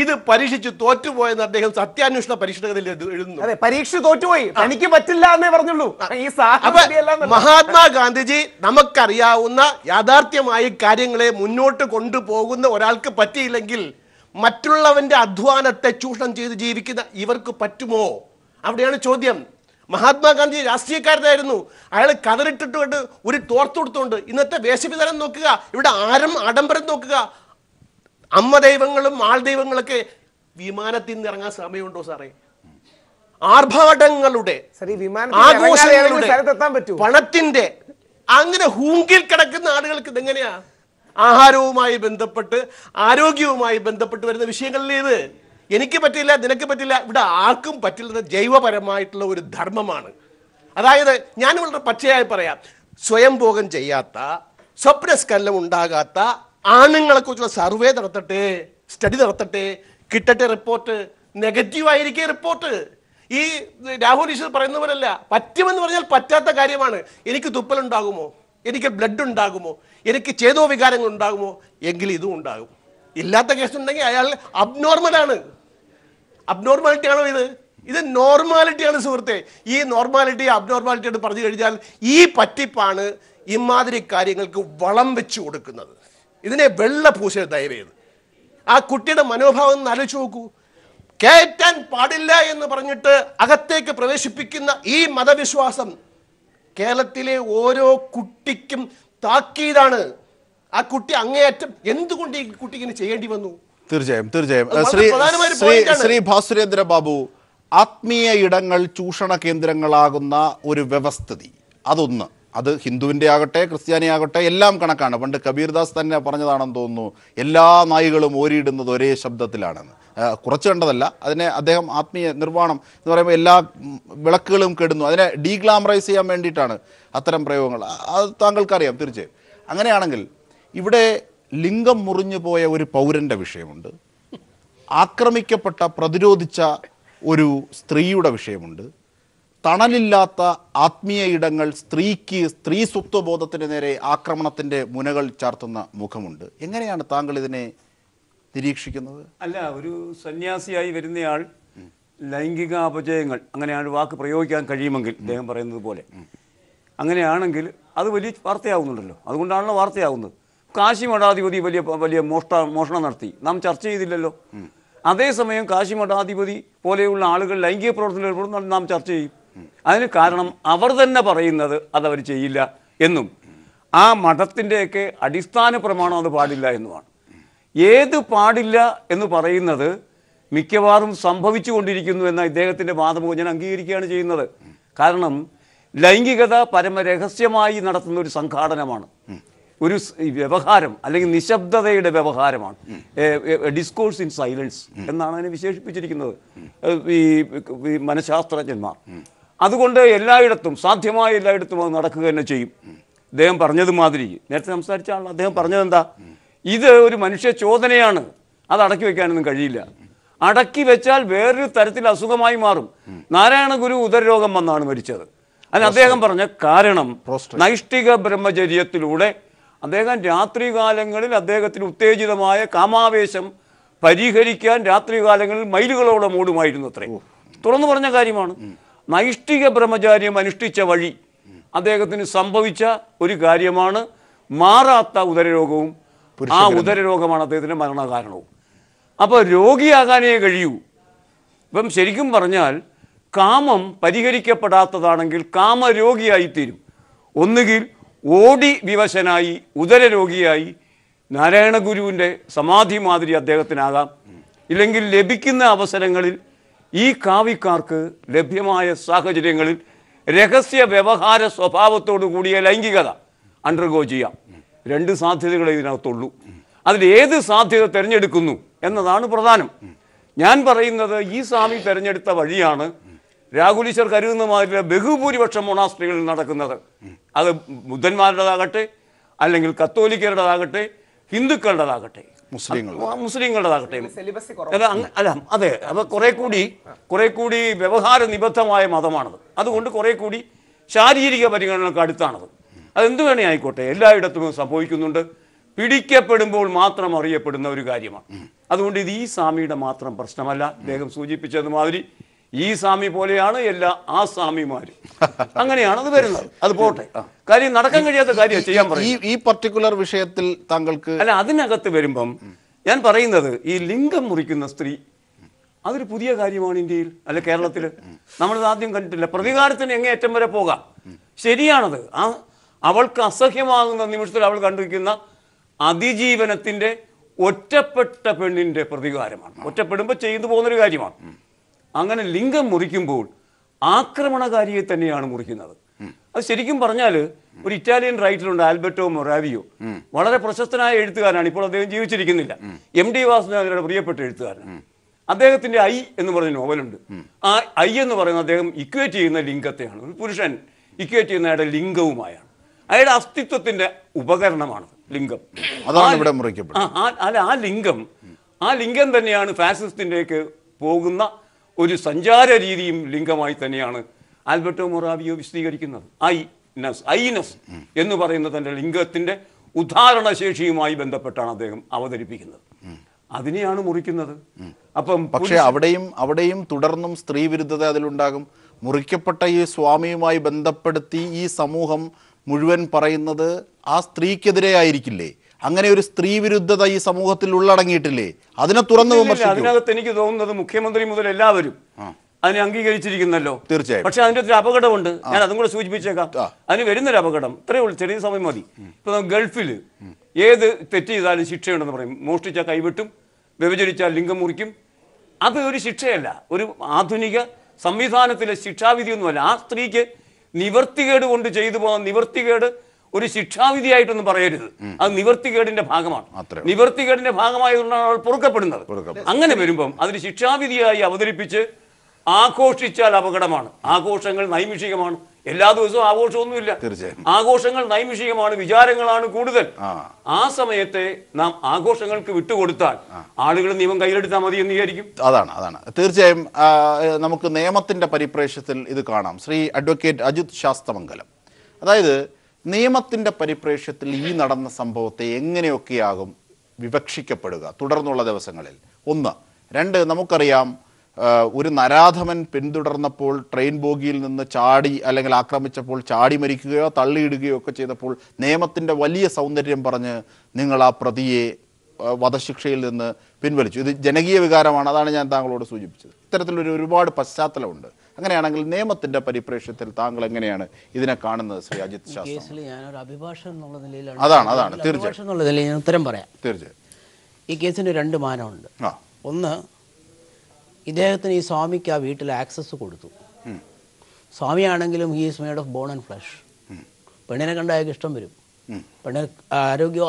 S5: ഇത് പരീക്ഷിച്ച് തോറ്റുപോയെന്ന് അദ്ദേഹം സത്യാന്വേഷണ പരീക്ഷണത്തിൽ എഴുതുന്നു.
S2: അതെ, പരീക്ഷ തോറ്റുപോയി, തനിക്ക് പറ്റില്ല എന്നേ പറഞ്ഞുള്ളൂ.
S5: മഹാത്മാഗാന്ധിജി നമുക്കറിയാവുന്ന യാഥാർത്ഥ്യമായ കാര്യങ്ങളെ മുന്നോട്ട് കൊണ്ടുപോകുന്ന ഒരാൾക്ക് പറ്റിയില്ലെങ്കിൽ മറ്റുള്ളവന്റെ അധ്വാനത്തെ ചൂഷണം ചെയ്ത് ജീവിക്കുന്ന ഇവർക്ക് പറ്റുമോ? അവിടെയാണ് ചോദ്യം. മഹാത്മാഗാന്ധി രാഷ്ട്രീയക്കാരനായിരുന്നു. അയാൾ കതറിട്ടിട്ടുകൊണ്ട് ഒരു തോർത്തെടുത്തുകൊണ്ട് ഇന്നത്തെ വേഷവിധാനം നോക്കുക, ഇവിടെ ആഡംബരം നോക്കുക. അമ്മ ദൈവങ്ങളും ആൾ ദൈവങ്ങളൊക്കെ വിമാനത്തിൽ നിന്ന് ഇറങ്ങാൻ സമയമുണ്ടോ സാറേ? ആർഭാടങ്ങളുടെ ആഘോഷങ്ങളുടെ പണത്തിന്റെ അങ്ങനെ ഹൂങ്കിൽ കിടക്കുന്ന ആളുകൾക്ക് ഇതെങ്ങനെയാ? ആഹാരവുമായി ബന്ധപ്പെട്ട് ആരോഗ്യവുമായി ബന്ധപ്പെട്ട് വരുന്ന വിഷയങ്ങളിലേത് എനിക്ക് പറ്റില്ല, നിനക്ക് പറ്റില്ല, ഇവിടെ ആർക്കും പറ്റില്ല. ജൈവപരമായിട്ടുള്ള ഒരു ധർമ്മമാണ്. അതായത് ഞാൻ വളരെ പച്ചയായി പറയാം, സ്വയംഭോഗം ചെയ്യാത്ത, സ്വപ്നസ്കലനം ഉണ്ടാകാത്ത ആണുങ്ങളെ കുറിച്ചുള്ള സർവേ നടത്തട്ടെ, സ്റ്റഡി നടത്തട്ടെ, കിട്ടട്ടെ റിപ്പോർട്ട്. Negative ആയിരിക്കേ report. ഈ രാഹുൽ ഈശ്വർ പറയുന്ന പോലല്ല. പറ്റുമെന്ന് പറഞ്ഞാൽ പറ്റാത്ത കാര്യമാണ്. എനിക്ക് തുപ്പലുണ്ടാകുമോ? എനിക്ക് ബ്ലഡ് ഉണ്ടാകുമോ? എനിക്ക് ചേതോ വികാരങ്ങൾ ഉണ്ടാകുമോ? എങ്കിൽ ഇതും ഉണ്ടാകും. ഇല്ലാത്ത കേസുണ്ടെങ്കിൽ അയാൾ അബ്നോർമലാണ്. അബ്നോർമാലിറ്റി ആണോ ഇത്? ഇത് നോർമാലിറ്റിയാണ് സുഹൃത്തെ. ഈ നോർമാലിറ്റി അബ്നോർമാലിറ്റി എന്ന് പറഞ്ഞു കഴിഞ്ഞാൽ ഈ പറ്റിപ്പാണ് ഇമാതിരി കാര്യങ്ങൾക്ക് വളം വെച്ചു കൊടുക്കുന്നത്. ഇതിനെ വെള്ളപൂശ ദയവേത്. ആ കുട്ടിയുടെ മനോഭാവം ഒന്ന് ആലോചിച്ച് നോക്കൂ. കയറ്റാൻ പാടില്ല എന്ന് പറഞ്ഞിട്ട് അകത്തേക്ക് പ്രവേശിപ്പിക്കുന്ന ഈ മതവിശ്വാസം കേരളത്തിലെ ഓരോ കുട്ടിക്കും താക്കീതാണ്. ആ കുട്ടി അങ്ങേയറ്റം എന്തുകൊണ്ട് ഈ കുട്ടിക്ക് ഇങ്ങനെ ചെയ്യേണ്ടി വന്നു?
S1: തീർച്ചയായും ശ്രീ ഭാസുരേന്ദ്ര ബാബു, ആത്മീയ ഇടങ്ങൾ ചൂഷണ കേന്ദ്രങ്ങളാകുന്ന ഒരു വ്യവസ്ഥിതി അതൊന്ന്, അത് ഹിന്ദുവിൻ്റെ ആകട്ടെ ക്രിസ്ത്യാനിയാകട്ടെ എല്ലാം കണക്കാണ്. പണ്ട് കബീർദാസ് തന്നെ പറഞ്ഞതാണെന്ന് തോന്നുന്നു, എല്ലാ നായികളും ഓരിയിടുന്നത് ഒരേ ശബ്ദത്തിലാണെന്ന്. കുറച്ച് കണ്ടതല്ല, അതിനെ അദ്ദേഹം ആത്മീയ നിർവ്വാണം എന്ന് പറയുമ്പോൾ എല്ലാ വിളക്കുകളും കെടുന്നു, അതിനെ ഡീഗ്ലാമറൈസ് ചെയ്യാൻ വേണ്ടിയിട്ടാണ് അത്തരം പ്രയോഗങ്ങൾ. അത് താങ്കൾക്കറിയാം തീർച്ചയായും. അങ്ങനെയാണെങ്കിൽ ഇവിടെ ലിംഗം മുറിഞ്ഞു പോയ ഒരു പൗരൻ്റെ വിഷയമുണ്ട്, ആക്രമിക്കപ്പെട്ട പ്രതിരോധിച്ച ഒരു സ്ത്രീയുടെ വിഷയമുണ്ട്, തണലില്ലാത്ത ആത്മീയ ഇടങ്ങൾ, സ്ത്രീ സ്വത്വബോധത്തിന് നേരെ ആക്രമണത്തിൻ്റെ മുനകൾ ചാർത്തുന്ന മുഖമുണ്ട്. എങ്ങനെയാണ് താങ്കൾ ഇതിനെ നിരീക്ഷിക്കുന്നത്?
S6: അല്ല, ഒരു സന്യാസിയായി വരുന്നയാൾ ലൈംഗിക അപജയങ്ങൾ, അങ്ങനെയാണ് വാക്ക് പ്രയോഗിക്കാൻ കഴിയുമെങ്കിൽ അദ്ദേഹം പറയുന്നത് പോലെ, അങ്ങനെയാണെങ്കിൽ അത് വലിയ വാർത്തയാവുന്നുണ്ടല്ലോ. അതുകൊണ്ടാണല്ലോ വാർത്തയാവുന്നത്. കാശി മഠാധിപതി വലിയ മോഷണം നടത്തി, നാം ചർച്ച ചെയ്തില്ലല്ലോ. അതേസമയം കാശി മഠാധിപതി പോലെയുള്ള ആളുകൾ ലൈംഗിക പ്രവർത്തനത്തിൽ ഏർപ്പെടുന്ന നാം ചർച്ച ചെയ്യും. അതിന് കാരണം അവർ തന്നെ പറയുന്നത് അതവർ ചെയ്യില്ല എന്നും ആ മഠത്തിൻ്റെയൊക്കെ അടിസ്ഥാന പ്രമാണം അത് പാടില്ല എന്നുമാണ്. ഏത് പാടില്ല എന്ന് പറയുന്നത് മിക്കവാറും സംഭവിച്ചു കൊണ്ടിരിക്കുന്നു എന്ന ഇദ്ദേഹത്തിൻ്റെ വാദം ഞാൻ അംഗീകരിക്കുകയാണ് ചെയ്യുന്നത്. കാരണം ലൈംഗികത പരമരഹസ്യമായി നടത്തുന്ന ഒരു സംഘാടനമാണ്, ഒരു വ്യവഹാരം അല്ലെങ്കിൽ നിശബ്ദതയുടെ വ്യവഹാരമാണ്. ഡിസ്കോഴ്സ് ഇൻ സൈലൻസ് എന്നാണ് അതിനെ വിശേഷിപ്പിച്ചിരിക്കുന്നത് ഈ മനഃശാസ്ത്രജ്ഞന്മാർ. അതുകൊണ്ട് എല്ലായിടത്തും, സാധ്യമായ എല്ലായിടത്തും അത് നടക്കുക തന്നെ ചെയ്യും. അദ്ദേഹം പറഞ്ഞത് മാതിരി നേരത്തെ സംസാരിച്ച ആൾ അദ്ദേഹം പറഞ്ഞതെന്താ, ഇത് ഒരു മനുഷ്യ ചോദനയാണ്, അത് അടക്കി വെക്കാനൊന്നും കഴിയില്ല. അടക്കി വെച്ചാൽ വേറൊരു തരത്തിൽ അസുഖമായി മാറും. നാരായണ ഗുരു ഉദരരോഗം വന്നാണ് മരിച്ചത്. അതിന് അദ്ദേഹം പറഞ്ഞ കാരണം നൈഷ്ഠിക ബ്രഹ്മചര്യത്തിലൂടെ അദ്ദേഹം രാത്രികാലങ്ങളിൽ അദ്ദേഹത്തിന് ഉത്തേജിതമായ കാമാവേശം പരിഹരിക്കാൻ രാത്രികാലങ്ങളിൽ മൈലുകളോളം ഓടുമായിരുന്നു. അത്രയും തുറന്നു പറഞ്ഞ കാര്യമാണ്. നൈഷ്ഠിക ബ്രഹ്മചാര്യം അനുഷ്ഠിച്ച വഴി അദ്ദേഹത്തിന് സംഭവിച്ച ഒരു കാര്യമാണ് മാറാത്ത ഉദരരോഗവും. ആ ഉദരരോഗമാണ് അദ്ദേഹത്തിൻ്റെ മരണകാരണവും. അപ്പോൾ രോഗിയാകാനേ കഴിയൂ. ഇപ്പം ശരിക്കും പറഞ്ഞാൽ കാമം പരിഹരിക്കപ്പെടാത്തതാണെങ്കിൽ കാമരോഗിയായിത്തീരും. ഒന്നുകിൽ ഓടി വിവശനായി ഉദരരോഗിയായി നാരായണ ഗുരുവിൻ്റെ സമാധി മാതിരി അദ്ദേഹത്തിനാകാം. ഇല്ലെങ്കിൽ ലഭിക്കുന്ന അവസരങ്ങളിൽ ഈ കാവിക്കാർക്ക് ലഭ്യമായ സാഹചര്യങ്ങളിൽ രഹസ്യ വ്യവഹാര സ്വഭാവത്തോടു കൂടിയ ലൈംഗികത അണ്ടർഗോ ചെയ്യാം. രണ്ട് സാധ്യതകളെ ഇതിനകത്തുള്ളൂ. അതിലേത് സാധ്യത തിരഞ്ഞെടുക്കുന്നു എന്നതാണ് പ്രധാനം. ഞാൻ പറയുന്നത് ഈ സ്വാമി തിരഞ്ഞെടുത്ത വഴിയാണ് രാഹുലീശ്വർ കരുതുന്ന മാതിരി ബഹുഭൂരിപക്ഷം മൊണാസ്ട്രികളിൽ നടക്കുന്നത് അത് ബുദ്ധന്മാരുടേതാകട്ടെ, അല്ലെങ്കിൽ കത്തോലിക്കരുടേതാകട്ടെ, ഹിന്ദുക്കളുടേതാകട്ടെ, മുസ്ലിങ്ങളുടേതാകട്ടെ, അല്ല അതെ, അപ്പൊ കുറെ കൂടി വ്യവഹാര നിബദ്ധമായ മതമാണത്. അതുകൊണ്ട് കുറെ കൂടി ശാരീരിക പരിഗണനകൾക്ക് അടുത്താണത്. അതെന്ത് വേണേ ആയിക്കോട്ടെ, എല്ലായിടത്തും സംഭവിക്കുന്നുണ്ട്. പിടിക്കപ്പെടുമ്പോൾ മാത്രം അറിയപ്പെടുന്ന ഒരു കാര്യമാണ്. അതുകൊണ്ട് ഇത് ഈ സ്വാമിയുടെ മാത്രം പ്രശ്നമല്ല. അദ്ദേഹം സൂചിപ്പിച്ചതുമാതിരി ഈ സ്വാമി പോലെയാണ് എല്ലാ ആ സ്വാമിമാരും. അങ്ങനെയാണ് അത് വരുന്നത്. അത് പോട്ടെ, കാര്യം നടക്കാൻ കഴിയാത്ത കാര്യം ചെയ്യാൻ പറയും.
S1: ഈ പർട്ടിക്കുലർ വിഷയത്തിൽ താങ്കൾക്ക്
S6: അല്ല, അതിനകത്ത് വരുമ്പം ഞാൻ പറയുന്നത് ഈ ലിംഗം മുറിക്കുന്ന സ്ത്രീ അതൊരു പുതിയ കാര്യമാണ് ഇന്ത്യയിൽ, അല്ല കേരളത്തിൽ. നമ്മളിത് ആദ്യം കണ്ടിട്ടില്ല. പ്രതികാരത്തിന് എങ്ങേയറ്റം വരെ പോകാം, ശരിയാണത്. അവൾക്ക് അസഹ്യമാകുന്ന നിമിഷത്തിൽ അവൾ കണ്ടിരിക്കുന്ന അതിജീവനത്തിന്റെ ഒറ്റപ്പെട്ട പെണ്ണിന്റെ പ്രതികാരമാണ്. ഒറ്റപ്പെടുമ്പോൾ ചെയ്തു പോകുന്നൊരു കാര്യമാണ്. അങ്ങനെ ലിംഗം മുറിക്കുമ്പോൾ ആക്രമണകാരിയെ തന്നെയാണ് മുറിക്കുന്നത്. അത് ശരിക്കും പറഞ്ഞാൽ ഒരു ഇറ്റാലിയൻ റൈറ്ററുണ്ട്, ആൽബർട്ടോ മൊറാവിയോ, വളരെ പ്രശസ്തനായ എഴുത്തുകാരനാണ്. ഇപ്പോൾ അദ്ദേഹം ജീവിച്ചിരിക്കുന്നില്ല. MD വാസുദേവന്റെ പ്രിയപ്പെട്ട എഴുത്തുകാരനാണ്. അദ്ദേഹത്തിന്റെ ഐ എന്ന് പറഞ്ഞ നോവലുണ്ട്. ആ ഐ എന്ന് പറയുന്നത് അദ്ദേഹം ഇക്വേറ്റ് ചെയ്യുന്ന ലിംഗത്തെയാണ്. ഒരു പുരുഷൻ ഇക്വേറ്റ് ചെയ്യുന്ന അയാളുടെ ലിംഗവുമായാണ്. അയാളുടെ അസ്തിത്വത്തിന്റെ ഉപകരണമാണ് ലിംഗം. അല്ല, ആ ലിംഗം തന്നെയാണ് ഫാസിസത്തിലേക്ക് പോകുന്ന ഒരു സഞ്ചാര രീതിയും ലിംഗമായി തന്നെയാണ് ആൽബർട്ടോ മൊറാവിയോ വിശദീകരിക്കുന്നത്. ഐനസ് എന്ന് പറയുന്ന തന്റെ ലിംഗത്തിന്റെ ഉദാഹരണശേഷിയുമായി ബന്ധപ്പെട്ടാണ് അദ്ദേഹം അവതരിപ്പിക്കുന്നത്. അതിനെയാണ് മുറിക്കുന്നത്. അപ്പം
S1: പക്ഷേ അവിടെയും തുടർന്നും സ്ത്രീ വിരുദ്ധത അതിലുണ്ടാകും. മുറിക്കപ്പെട്ട ഈ സ്വാമിയുമായി ബന്ധപ്പെടുത്തി ഈ സമൂഹം മുഴുവൻ പറയുന്നത് ആ സ്ത്രീക്കെതിരെ ആയിരിക്കില്ലേ? അങ്ങനെ ഒരു സ്ത്രീ വിരുദ്ധത ഈ സമൂഹത്തിൽ ഉള്ളടങ്ങിയിട്ടില്ലേ? അതിനെ തുറന്നു വിമർശിക്കും.
S6: അതിനകത്ത് എനിക്ക് തോന്നുന്നത് മുഖ്യമന്ത്രി മുതൽ എല്ലാവരും അതിനെ അംഗീകരിച്ചിരിക്കുന്നല്ലോ.
S1: തീർച്ചയായും.
S6: പക്ഷെ അതിന്റെ ഒരു അപകടമുണ്ട്. ഞാൻ അതും കൂടെ സൂചിപ്പിച്ചേക്കാം. അതിന് വരുന്നൊരു അപകടം ഇത്രയേ ഉള്ളൂ, ചെറിയ സമയം മതി. ഇപ്പൊ ഗൾഫിൽ ഏത് തെറ്റ് ചെയ്താലും ശിക്ഷയുണ്ടെന്ന് പറയും. മോഷ്ടിച്ചാൽ കൈവിട്ടും, വ്യഭിചരിച്ചാൽ ലിംഗം മുറിക്കും. അത് ഒരു ശിക്ഷയല്ല, ഒരു ആധുനിക സംവിധാനത്തിലെ ശിക്ഷാവിധിയൊന്നുമല്ല. ആ സ്ത്രീക്ക് നിവർത്തികേട് കൊണ്ട് ചെയ്തു പോകുന്ന നിവർത്തികേട് ഒരു ശിക്ഷാവിധിയായിട്ടൊന്നും പറയരുത്. അത് നിവർത്തികേടിന്റെ ഭാഗമാണ്. നിവർത്തികേടിന്റെ ഭാഗമായതുകൊണ്ടാണ് അവൾ പൊറുക്കപ്പെടുന്നത്. അങ്ങനെ വരുമ്പം അതിന് ശിക്ഷാവിധിയായി അവതരിപ്പിച്ച് ആഘോഷിച്ചാൽ അപകടമാണ്. ആഘോഷങ്ങൾ നൈമിഷികമാണ്. എല്ലാ ദിവസവും ആഘോഷമൊന്നുമില്ല. ആഘോഷങ്ങൾ നൈമിഷികമാണ്, വിചാരങ്ങളാണ് കൂടുതൽ. ആ സമയത്തെ നാം ആഘോഷങ്ങൾക്ക് വിട്ടുകൊടുത്താൽ ആളുകൾ നിയമം കയ്യിലെടുത്താൽ മതി എന്ന് വിചാരിക്കും.
S1: അതാണ് തീർച്ചയായും. നമുക്ക് നിയമത്തിന്റെ പരിപ്രേക്ഷ്യത്തിൽ ഇത് കാണാം. ശ്രീ അഡ്വക്കേറ്റ് അജിത് ശാസ്തമംഗലം, അതായത് നിയമത്തിന്റെ പരിപ്രേക്ഷ്യത്തിൽ ഈ നടന്ന സംഭവത്തെ എങ്ങനെയൊക്കെയാകും വിവക്ഷിക്കപ്പെടുക തുടർന്നുള്ള ദിവസങ്ങളിൽ? 1. 2, നമുക്കറിയാം ഒരു നരാധമൻ പിന്തുടർന്നപ്പോൾ ട്രെയിൻ ബോഗിയിൽ നിന്ന് ചാടി അല്ലെങ്കിൽ ആക്രമിച്ചപ്പോൾ ചാടി മരിക്കുകയോ തള്ളിയിടുകയോ ഒക്കെ ചെയ്തപ്പോൾ നിയമത്തിൻ്റെ വലിയ സൗന്ദര്യം പറഞ്ഞ് നിങ്ങൾ ആ പ്രതിയെ വധശിക്ഷയിൽ നിന്ന് പിൻവലിച്ചു. ഇത് ജനകീയ വികാരമാണ്. അതാണ് ഞാൻ താങ്കളോട് സൂചിപ്പിച്ചത്. ഇത്തരത്തിലൊരു ഒരുപാട് പശ്ചാത്തലമുണ്ട്. അങ്ങനെയാണെങ്കിൽ നിയമത്തിന്റെ പരിപ്രേക്ഷ്യത്തിൽ താങ്കൾ എങ്ങനെയാണ് ഇതിനെ കാണുന്നത്? ശ്രീ അജിത് ശാസ്ത്രി,
S7: ഞാനൊരു അഭിഭാഷകൻ എന്നുള്ള നിലയിലാണ്
S1: തീർച്ചയായും
S7: എന്നുള്ള നിലയിൽ ഞാൻ ഉത്തരം പറയാം.
S1: തീർച്ചയായും
S7: ഈ കേസിന് 2 മാനമുണ്ട്. ഒന്ന്, ഇദ്ദേഹത്തിന് ഈ സ്വാമിക്ക് ആ വീട്ടിൽ ആക്സസ് കൊടുത്തു. സ്വാമിയാണെങ്കിലും he is made of bone and flesh. പെണ്ണിനെ കണ്ട അയാൾക്ക് ഇഷ്ടം വരും. പെണ്ണിന്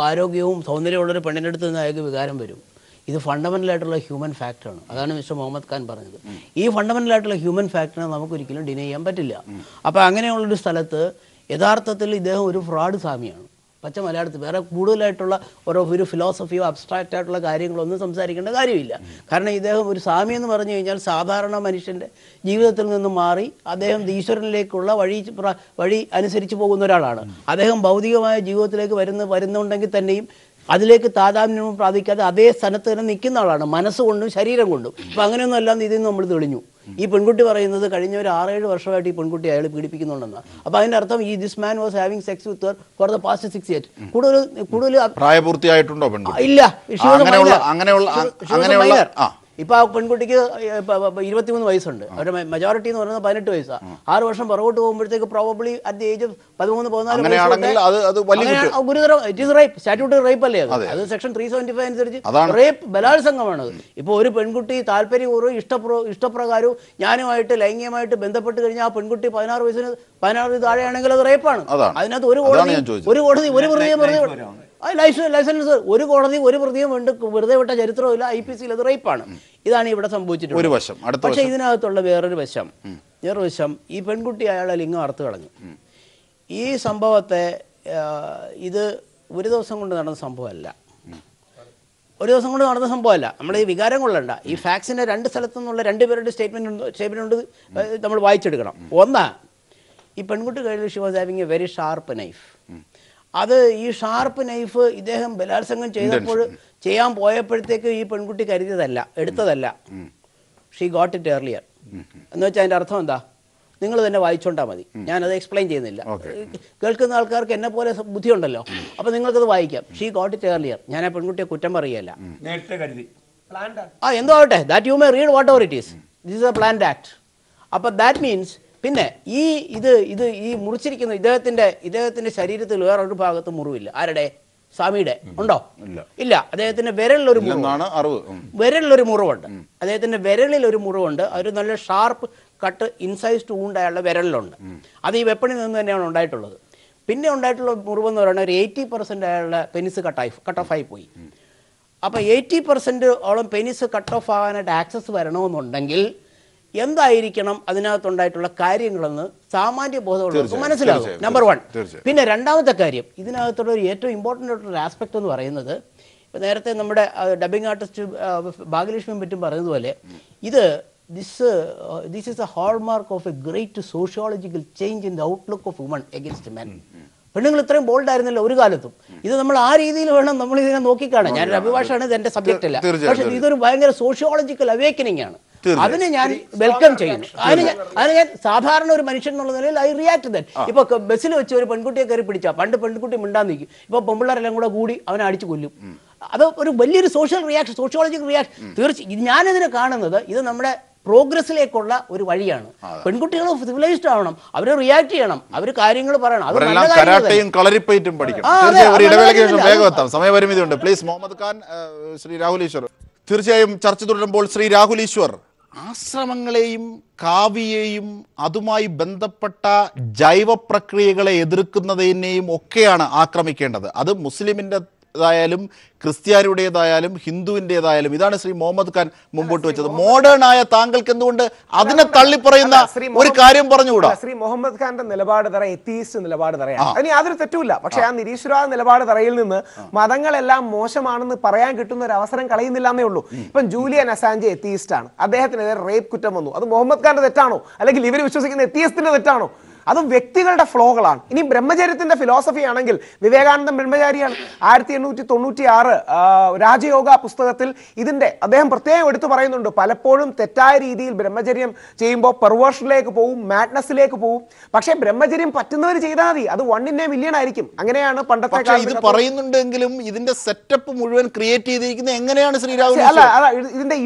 S7: ആരോഗ്യവും സൗന്ദര്യമുള്ളൊരു പെണ്ണിൻ്റെ അടുത്ത് നിന്ന് അയാൾക്ക് വികാരം വരും. ഇത് ഫണ്ടമെൻ്റലായിട്ടുള്ള ഹ്യൂമൻ ഫാക്ടറാണ്. അതാണ് മിസ്റ്റർ മുഹമ്മദ് ഖാൻ പറഞ്ഞത്. ഈ ഫണ്ടമെൻ്റലായിട്ടുള്ള ഹ്യൂമൻ ഫാക്ടറിനെ നമുക്കൊരിക്കലും ഡിനൈ ചെയ്യാൻ പറ്റില്ല. അപ്പോൾ അങ്ങനെയുള്ളൊരു സ്ഥലത്ത് യഥാർത്ഥത്തിൽ ഇദ്ദേഹം ഒരു ഫ്രോഡ് സ്വാമിയാണ്. പച്ച മലയാളത്തിൽ വേറെ കൂടുതലായിട്ടുള്ള ഒരു ഫിലോസഫിയോ അബ്സ്ട്രാക്റ്റ് ആയിട്ടുള്ള കാര്യങ്ങളൊന്നും സംസാരിക്കേണ്ട കാര്യമില്ല. കാരണം ഇദ്ദേഹം ഒരു സ്വാമി എന്ന് പറഞ്ഞു കഴിഞ്ഞാൽ സാധാരണ മനുഷ്യൻ്റെ ജീവിതത്തിൽ നിന്നും മാറി അദ്ദേഹം ഈശ്വരനിലേക്കുള്ള വഴി അനുസരിച്ച് പോകുന്ന ഒരാളാണ്. അദ്ദേഹം ഭൗതികമായ ജീവിതത്തിലേക്ക് വരുന്നുണ്ടെങ്കിൽ തന്നെയും അതിലേക്ക് താതാത്മ്യം പ്രാപിക്കാതെ അതേ സ്ഥാനത്ത് തന്നെ നിൽക്കുന്ന ആളാണ്, മനസ്സുകൊണ്ടും ശരീരം കൊണ്ടും. അപ്പം അങ്ങനെയൊന്നും അല്ലാതെ ഇതിൽ നിന്ന് നമ്മൾ തെളിഞ്ഞു. ഈ പെൺകുട്ടി പറയുന്നത് കഴിഞ്ഞ ഒരു 6-7 വർഷമായിട്ട് ഈ പെൺകുട്ടി അയാൾ പീഡിപ്പിക്കുന്നുണ്ടെന്നാണ്. അപ്പോൾ അതിൻ്റെ അർത്ഥം ഈ this man was having sex with Har for the past 6 years. കൂടുതൽ
S1: പ്രായപൂർത്തിയായിട്ടുണ്ടോ?
S7: ഇല്ല. ഇപ്പൊ ആ പെൺകുട്ടിക്ക് 23 വയസ്സുണ്ട്. അവരുടെ മെജോറിറ്റി എന്ന് പറയുന്നത് 18 വയസ്സാണ്. 6 വർഷം പുറകോട്ട് പോകുമ്പോഴത്തേക്ക് probably at the age of 13-14 ഗുരുതരം it is rape. Statutory rape അല്ലേ അത്? സെക്ഷൻ 375 അനുസരിച്ച് റേപ്പ് ബലാത്സംഗമാണത്. ഇപ്പോൾ ഒരു പെൺകുട്ടി താല്പര്യപൂർവ്വം ഇഷ്ടപ്രകാരവും ഞാനുമായിട്ട് ലൈംഗികമായിട്ട് ബന്ധപ്പെട്ട് കഴിഞ്ഞാൽ ആ പെൺകുട്ടി 16 താഴെയാണെങ്കിൽ അത് റേപ്പാണ്. അതിനകത്ത് ഒരു കോടതി ഒരു ലൈസൻസ് ഒരു കോടതി ഒരു പ്രതിയും വെറുതെ വിട്ട ചരിത്രമില്ല. IPC അത് റേപ്പാണ്. ഇതാണ് ഇവിടെ സംഭവിച്ചിട്ടുള്ളത്. പക്ഷേ ഇതിനകത്തുള്ള വേറൊരു വശം, നിർവശം ഈ പെൺകുട്ടി അയാളെ ലിംഗം അറുത്ത് കളഞ്ഞു. ഈ സംഭവത്തെ ഇത് ഒരു ദിവസം കൊണ്ട് നടന്ന സംഭവമല്ല, നമ്മൾ ഈ വികാരം കൊള്ളണ്ട. ഈ ഫാക്സിൻ്റെ 2 സ്ഥലത്തു നിന്നുള്ള 2 പേരുടെ സ്റ്റേറ്റ്മെൻ്റ് ഉണ്ട്, നമ്മൾ വായിച്ചെടുക്കണം. ഒന്ന്, ഈ പെൺകുട്ടി കയ്യിൽ she was having A very sharp knife. അത് ഈ ഷാർപ്പ് നൈഫ് ഇദ്ദേഹം ബലാത്സംഗം ചെയ്തപ്പോൾ ചെയ്യാൻ പോയപ്പോഴത്തേക്ക് ഈ പെൺകുട്ടി എടുത്തതല്ല. ഷീ ഗോട്ട് ഇറ്റ് ഏർലിയർ എന്ന് വെച്ചാൽ അതിൻ്റെ അർത്ഥം എന്താ? നിങ്ങൾ തന്നെ വായിച്ചോണ്ടാൽ മതി, ഞാനത് എക്സ്പ്ലെയിൻ ചെയ്യുന്നില്ല. കേൾക്കുന്ന ആൾക്കാർക്ക് എന്നെ പോലെ ബുദ്ധിയുണ്ടല്ലോ, അപ്പോൾ നിങ്ങൾക്കത് വായിക്കാം. She got it earlier. ഞാൻ ആ പെൺകുട്ടിയെ കുറ്റം പറയുകയല്ല. എന്തോ ആവട്ടെ, that you may read what ever it is, this is A planned act. അപ്പോൾ ദാറ്റ് മീൻസ് പിന്നെ ഈ മുറിച്ചിരിക്കുന്ന ഇദ്ദേഹത്തിന്റെ ശരീരത്തിൽ വേറൊരു ഭാഗത്ത് മുറിവില്ല. ആരുടെ? സ്വാമിയുടെ ഉണ്ടോ? ഇല്ല. അദ്ദേഹത്തിന്റെ വിരലിലൊരു മുറിവുണ്ട്. അദ്ദേഹത്തിന്റെ വിരലിൽ ഒരു മുറിവുണ്ട്. ഒരു നല്ല ഷാർപ്പ് കട്ട് ഇൻസൈസ്ഡ് വൂണ്ട് അയാളുടെ വിരലിലുണ്ട്. അത് ഈ വെപ്പണിൽ നിന്ന് തന്നെയാണ് ഉണ്ടായിട്ടുള്ളത്. പിന്നെ ഉണ്ടായിട്ടുള്ള മുറിവെന്ന് പറയുന്നത് ഒരു 80% അയാളുടെ പെനിസ് കട്ട് ഓഫ് ആയി പോയി. അപ്പോൾ 80% ഓളം പെനിസ് കട്ട് ഓഫ് ആകാനായിട്ട് ആക്സസ് വരണമെന്നുണ്ടെങ്കിൽ എന്തായിരിക്കണം അതിനകത്തുണ്ടായിട്ടുള്ള കാര്യങ്ങളെന്ന് സാമാന്യ ബോധമുള്ളവർക്ക് മനസ്സിലാകും. നമ്പർ 1. പിന്നെ രണ്ടാമത്തെ കാര്യം, ഇതിനകത്തുള്ള ഒരു ഏറ്റവും ഇമ്പോർട്ടൻ്റ് ആയിട്ടുള്ള ആസ്പെക്ട് എന്ന് പറയുന്നത്, ഇപ്പോൾ നേരത്തെ നമ്മുടെ ഡബിങ് ആർട്ടിസ്റ്റ് ഭാഗ്യലക്ഷ്മിയും പറ്റും പറയുന്നതുപോലെ, this is a hallmark of a great sociological change in the outlook of women against men. പെണ്ണുങ്ങൾ ഇത്രയും ബോൾഡ് ആയിരുന്നല്ലോ ഒരു കാലത്തും. ഇത് നമ്മൾ ആ രീതിയിൽ വേണം നമ്മൾ ഇതിനെ നോക്കിക്കാണാം. ഞാനൊരു അഭിഭാഷകനാണ്, ഇത് എൻ്റെ സബ്ജക്റ്റ് അല്ല, പക്ഷേ ഇതൊരു ഭയങ്കര സോഷ്യോളജിക്കൽ അവേക്കനിങ് ആണ്. അതിനെ ഞാൻ വെൽക്കം ചെയ്യുന്നു. അതിന് ഞാൻ സാധാരണ ഒരു മനുഷ്യൻ എന്നുള്ള നിലയിൽ ഐ റിയാക്ട് ദാറ്റ്. ഇപ്പൊ ബസ്സിൽ വെച്ച് ഒരു പെൺകുട്ടിയെ കയറി പിടിച്ചാൽ, പണ്ട് പെൺകുട്ടി മിണ്ടാൻ നിൽക്കും, ഇപ്പൊ പെൺപിള്ളേരെല്ലാം കൂടി അവനെ അടിച്ചു കൊല്ലും. അത് ഒരു വലിയൊരു സോഷ്യോളജിക്കൽ റിയാക്ഷൻ. തീർച്ചയായും ഞാനിതിനെ കാണുന്നത് ഇത് നമ്മുടെ പ്രോഗ്രസിലേക്കുള്ള ഒരു വഴിയാണ്. പെൺകുട്ടികൾ സിവിലൈസ്ഡ് ആവണം, അവർ റിയാക്ട് ചെയ്യണം, അവർ കാര്യങ്ങൾ പറയണം.
S1: സമയപരിമിതിയുണ്ട്. പ്ലീസ് മുഹമ്മദ് ഖാൻ, ശ്രീ രാഹുൽ ഈശ്വർ. തീർച്ചയായും ചർച്ച തുടരുമ്പോൾ ശ്രീ രാഹുൽ ഈശ്വർ, ആശ്രമങ്ങളെയും കാവ്യയെയും അതുമായി ബന്ധപ്പെട്ട ജൈവ പ്രക്രിയകളെ എതിർക്കുന്നതിനെയും ഒക്കെയാണ് ആക്രമിക്കേണ്ടത്. അത് മുസ്ലിമിൻ്റെതായാലും ക്രിസ്ത്യാനിയുടേതായാലും ഹിന്ദുവിൻ്റെതായാലും. ഇതാണ് ശ്രീ മുഹമ്മദ് ഖാൻ മുമ്പോട്ട് വെച്ചത്. മോഡേൺ ആയ താങ്കൾക്ക് എന്തുകൊണ്ട് അതിനെ തള്ളിപ്പറയുന്ന ഒരു കാര്യം പറഞ്ഞുകൂടാ?
S2: ശ്രീ മുഹമ്മദ് ഖാന്റെ നിലപാട് തറ എത്തീസ്റ്റ് നിലപാട് തറയാണ്. അതിന് യാതൊരു തെറ്റുമില്ല. പക്ഷെ ആ നിരീശ്വരവാദ നിലപാട് തറയിൽ നിന്ന് മതങ്ങളെല്ലാം മോശമാണെന്ന് പറയാൻ കിട്ടുന്ന ഒരു അവസരം കളയുന്നില്ല എന്നേ ഉള്ളൂ. ഇപ്പം ജൂലിയൻ അസാഞ്ചെ എത്തീസ്റ്റ് ആണ്, അദ്ദേഹത്തിനെതിരെ റേപ്പ് കുറ്റം വന്നു. അത് മുഹമ്മദ് ഖാന്റെ തെറ്റാണോ, അല്ലെങ്കിൽ ഇവർ വിശ്വസിക്കുന്ന എത്തീസ്റ്റിന്റെ തെറ്റാണോ? അതും വ്യക്തികളുടെ ഫ്ലോകളാണ്. ഇനി ബ്രഹ്മചര്യത്തിന്റെ ഫിലോസഫി ആണെങ്കിൽ വിവേകാനന്ദൻ ബ്രഹ്മചാരിയാണ്. 1896 രാജയോഗ പുസ്തകത്തിൽ അദ്ദേഹം പ്രത്യേകം എടുത്തു പറയുന്നുണ്ട്, പലപ്പോഴും തെറ്റായ രീതിയിൽ ബ്രഹ്മചര്യം ചെയ്യുമ്പോൾ പെർവേർഷനിലേക്ക് പോവും, മാഡ്നസിലേക്ക് പോവും. പക്ഷേ ബ്രഹ്മചര്യം പറ്റുന്നവർ ചെയ്താൽ മതി, അത് 1 in a million ആയിരിക്കും. അങ്ങനെയാണ് പണ്ടത്തെ
S1: ഇത് പറയുന്നുണ്ടെങ്കിലും ഇതിന്റെ സെറ്റപ്പ് മുഴുവൻ ക്രിയേറ്റ് ചെയ്തിരിക്കുന്നത് എങ്ങനെയാണ് ശ്രീ രാഹുൽ?
S2: ഇതിന്റെ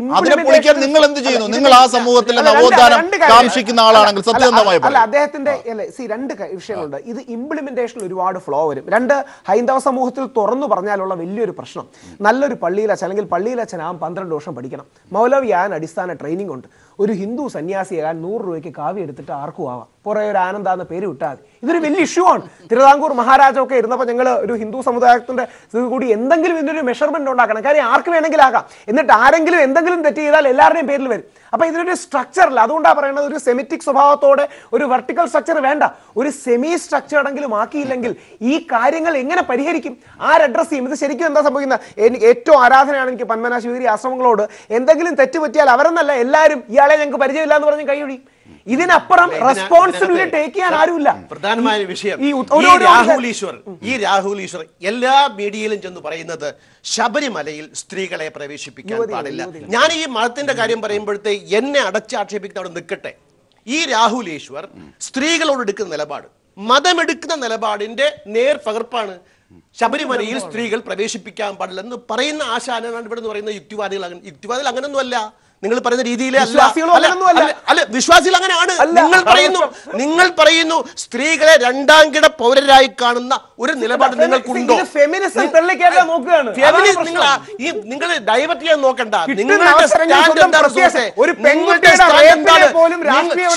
S1: നിങ്ങൾ എന്ത് ചെയ്യുന്നു? നിങ്ങൾ ആ സമൂഹത്തിൽ നവോത്ഥാനം കാംക്ഷിക്കുന്ന ആളാണെങ്കിൽ സത്യസന്ധമായി
S2: അദ്ദേഹത്തിന്റെ 2 വിഷയങ്ങളുണ്ട്. ഇത് ഇംപ്ലിമെന്റേഷനിൽ ഒരുപാട് ഫ്ലോ വരും. 2, ഹൈന്ദവ സമൂഹത്തിൽ തുറന്നു പറഞ്ഞാലുള്ള വലിയൊരു പ്രശ്നം, നല്ലൊരു പള്ളിയിലച്ഛൻ അല്ലെങ്കിൽ പള്ളിയിലച്ഛനാകാൻ 12 വർഷം പഠിക്കണം, മൗലവിയാകാൻ അടിസ്ഥാന ട്രെയിനിങ് ഉണ്ട്. ഒരു ഹിന്ദു സന്യാസിയാകാൻ 100 രൂപയ്ക്ക് കാവ്യ എടുത്തിട്ട് ആർക്കും ആവാം, പുറകെ ഒരു ആനന്ദ എന്ന പേര് വിട്ടാൽ മതി. ഇതൊരു വലിയ ഇഷ്യൂ ആണ്. തിരുവിതാംകൂർ മഹാരാജൊക്കെ ഇരുന്നപ്പോൾ ഞങ്ങൾ ഒരു ഹിന്ദു സമുദായത്തിന്റെ കൂടി എന്തെങ്കിലും ഇതിനൊരു മെഷർമെന്റ് ഉണ്ടാക്കണം. കാര്യം ആർക്ക് വേണമെങ്കിലും ആകാം. എന്നിട്ട് ആരെങ്കിലും എന്തെങ്കിലും തെറ്റ് ചെയ്താൽ എല്ലാവരുടെയും പേരിൽ വരും. അപ്പൊ ഇതിനൊരു സ്ട്രക്ചർ ഇല്ല. അതുകൊണ്ടാണ് പറയുന്നത് ഒരു സെമിറ്റിക് സ്വഭാവത്തോടെ ഒരു വെർട്ടിക്കൽ സ്ട്രക്ചർ വേണ്ട, ഒരു സെമി സ്ട്രക്ചർഡെങ്കിലും ആക്കിയില്ലെങ്കിൽ ഈ കാര്യങ്ങൾ എങ്ങനെ പരിഹരിക്കും? ആരഡ്രസ് ചെയ്യും? ഇത് ശരിക്കും എന്താ സംഭവിക്കുന്നത്? ഏറ്റവും ആരാധനയാണ് എനിക്ക് പന്മനാശിവരി ആശ്രമങ്ങളോട്. എന്തെങ്കിലും തെറ്റ് പറ്റിയാൽ അവരെന്നല്ല എല്ലാവരും ഇയാളെ ഞങ്ങൾക്ക് പരിചയമില്ല എന്ന് പറഞ്ഞ് കൈയൊഴി. ഇതിനപ്പുറം റെസ്പോൺസിബിലിറ്റി ടേക്ക് ചെയ്യാൻ ആരുമില്ല.
S5: പ്രധാനമായ വിഷയം ഈ രാഹുൽ ഈശ്വർ എല്ലാ മീഡിയയിലും ചെന്ന് പറയുന്നത് ശബരിമലയിൽ സ്ത്രീകളെ പ്രവേശിപ്പിക്കാൻ പാടില്ല. ഞാൻ ഈ മതത്തിന്റെ കാര്യം പറയുമ്പോഴത്തെ എന്നെ അടച്ചാക്ഷേപിക്കുന്ന അവിടെ നിൽക്കട്ടെ. ഈ രാഹുൽ ഈശ്വർ സ്ത്രീകളോട് എടുക്കുന്ന നിലപാട്, മതമെടുക്കുന്ന നിലപാടിന്റെ നേർ പകർപ്പാണ്. ശബരിമലയിൽ സ്ത്രീകൾ പ്രവേശിപ്പിക്കാൻ പാടില്ലെന്ന് പറയുന്ന ആശാനാണ് ഇവിടെ നിന്ന് പറയുന്ന യുക്തിവാദികൾ. അങ്ങനൊന്നുമല്ല. നിങ്ങൾ പറയുന്ന രീതിയിൽ വിശ്വാസികൾ അങ്ങനെയാണ്. നിങ്ങൾ പറയുന്നു സ്ത്രീകളെ 2ാം കിട പൗരരായി കാണുന്ന ഒരു നിലപാട് നിങ്ങൾക്കുണ്ടോ? നിങ്ങൾ ഡൈവേർട്ട് ചെയ്യാൻ നോക്കണ്ട.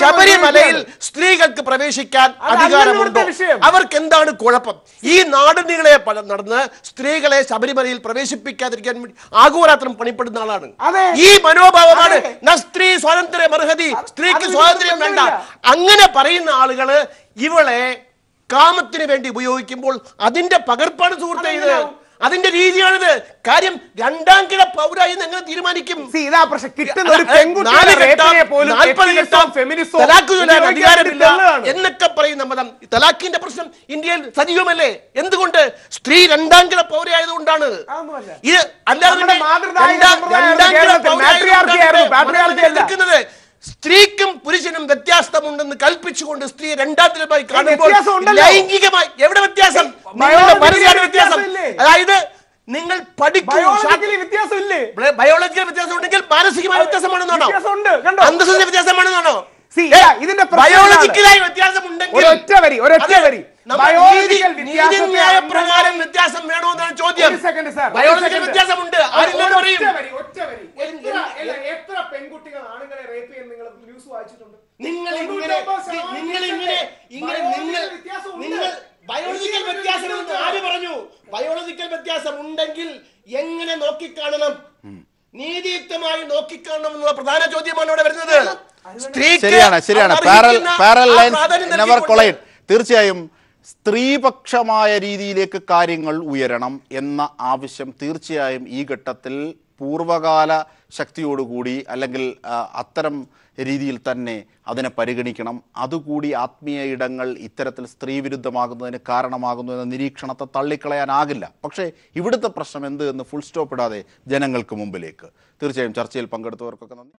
S5: ശബരിമലയിൽ സ്ത്രീകൾക്ക് പ്രവേശിക്കാൻ അധികാരമുണ്ടോ? അവർക്ക് എന്താണ് കുഴപ്പം? ഈ നാടുനികളെ നടന്ന് സ്ത്രീകളെ ശബരിമലയിൽ പ്രവേശിപ്പിക്കാതിരിക്കാൻ വേണ്ടി ആഘോരാത്രം പണിപ്പെടുന്ന ആളാണ്. ഈ മനോഭാവം അവകാശമാണ്. സ്ത്രീ സ്വാതന്ത്ര്യം അർഹതി, സ്ത്രീക്ക് സ്വാതന്ത്ര്യം വേണ്ട. അങ്ങനെ പറയുന്ന ആളുകള് ഇവളെ കാമത്തിന് വേണ്ടി ഉപയോഗിക്കുമ്പോൾ അതിന്റെ പകർപ്പാണ് സുഹൃത്തെ ഇത്. അതിന്റെ രീതിയാണിത്. കാര്യം രണ്ടാം കിട പൗരായി എങ്ങനെ തീരുമാനിക്കും? എന്നൊക്കെ പറയുന്ന മതം. തലാഖിന്റെ പ്രശ്നം ഇന്ത്യയിൽ സജീവമല്ലേ? എന്തുകൊണ്ട്? സ്ത്രീ രണ്ടാം കിട പൗരയായതുകൊണ്ടാണ്. ഇത് അല്ലാതെ സ്ത്രീക്കും പുരുഷനും വ്യത്യാസമുണ്ടെന്ന് കൽപ്പിച്ചുകൊണ്ട് സ്ത്രീ രണ്ടാം തരമായി കാണുമ്പോൾ ലൈംഗികമായി എവിടെ വ്യത്യാസം? വ്യത്യാസം. അതായത് നിങ്ങൾ
S2: വ്യത്യാസമില്ലേ?
S5: ബയോളജിക്കൽ വ്യത്യാസം ഉണ്ടെങ്കിൽ മാനസികമായ വ്യത്യാസമാണെന്നാണോ? അന്തസ്സിന്റെ വ്യത്യാസമാണെന്നാണോ?
S2: ഇതിന്റെ
S5: ബയോളജിക്കലായി വ്യത്യാസം ഉണ്ടെങ്കിൽ പ്രകാരം വ്യത്യാസം വേണമെന്നാണ് ചോദ്യം. ബയോളജിക്കൽ വ്യത്യാസമുണ്ട്.
S2: എത്ര പെൺകുട്ടികൾ ആണുങ്ങളെ റേപ്പ് ചെയ്യുന്ന നിങ്ങൾ ന്യൂസ് വായിച്ചിട്ടുണ്ട്?
S5: നിങ്ങൾ ബയോളജിക്കൽ വ്യത്യാസം ആര് പറഞ്ഞു? ബയോളജിക്കൽ വ്യത്യാസം ഉണ്ടെങ്കിൽ എങ്ങനെ നോക്കിക്കാണണം? നീതിയുക്തമായി നോക്കിക്കാണണം എന്നുള്ള പ്രധാന ചോദ്യമാണ് ഇവിടെ വരുന്നത്.
S1: ശരിയാണ്. Parallel lines never collide. തീർച്ചയായും സ്ത്രീപക്ഷമായ രീതിയിലേക്ക് കാര്യങ്ങൾ ഉയരണം എന്ന ആവശ്യം തീർച്ചയായും ഈ ഘട്ടത്തിൽ പൂർവകാല ശക്തിയോടുകൂടി അല്ലെങ്കിൽ അത്തരം രീതിയിൽ തന്നെ അതിനെ പരിഗണിക്കണം. അതുകൂടി ആത്മീയ ഇടങ്ങൾ ഇത്തരത്തിൽ സ്ത്രീവിരുദ്ധമാകുന്നതിന് കാരണമാകുന്നു എന്ന നിരീക്ഷണത്തെ തള്ളിക്കളയാനാകില്ല. പക്ഷേ ഇവിടുത്തെ പ്രശ്നം എന്ത് എന്ന് ഫുൾ സ്റ്റോപ്പ് ഇടാതെ ജനങ്ങൾക്ക് മുമ്പിലേക്ക് തീർച്ചയായും ചർച്ചയിൽ പങ്കെടുത്തവർക്കൊക്കെ നന്ദി.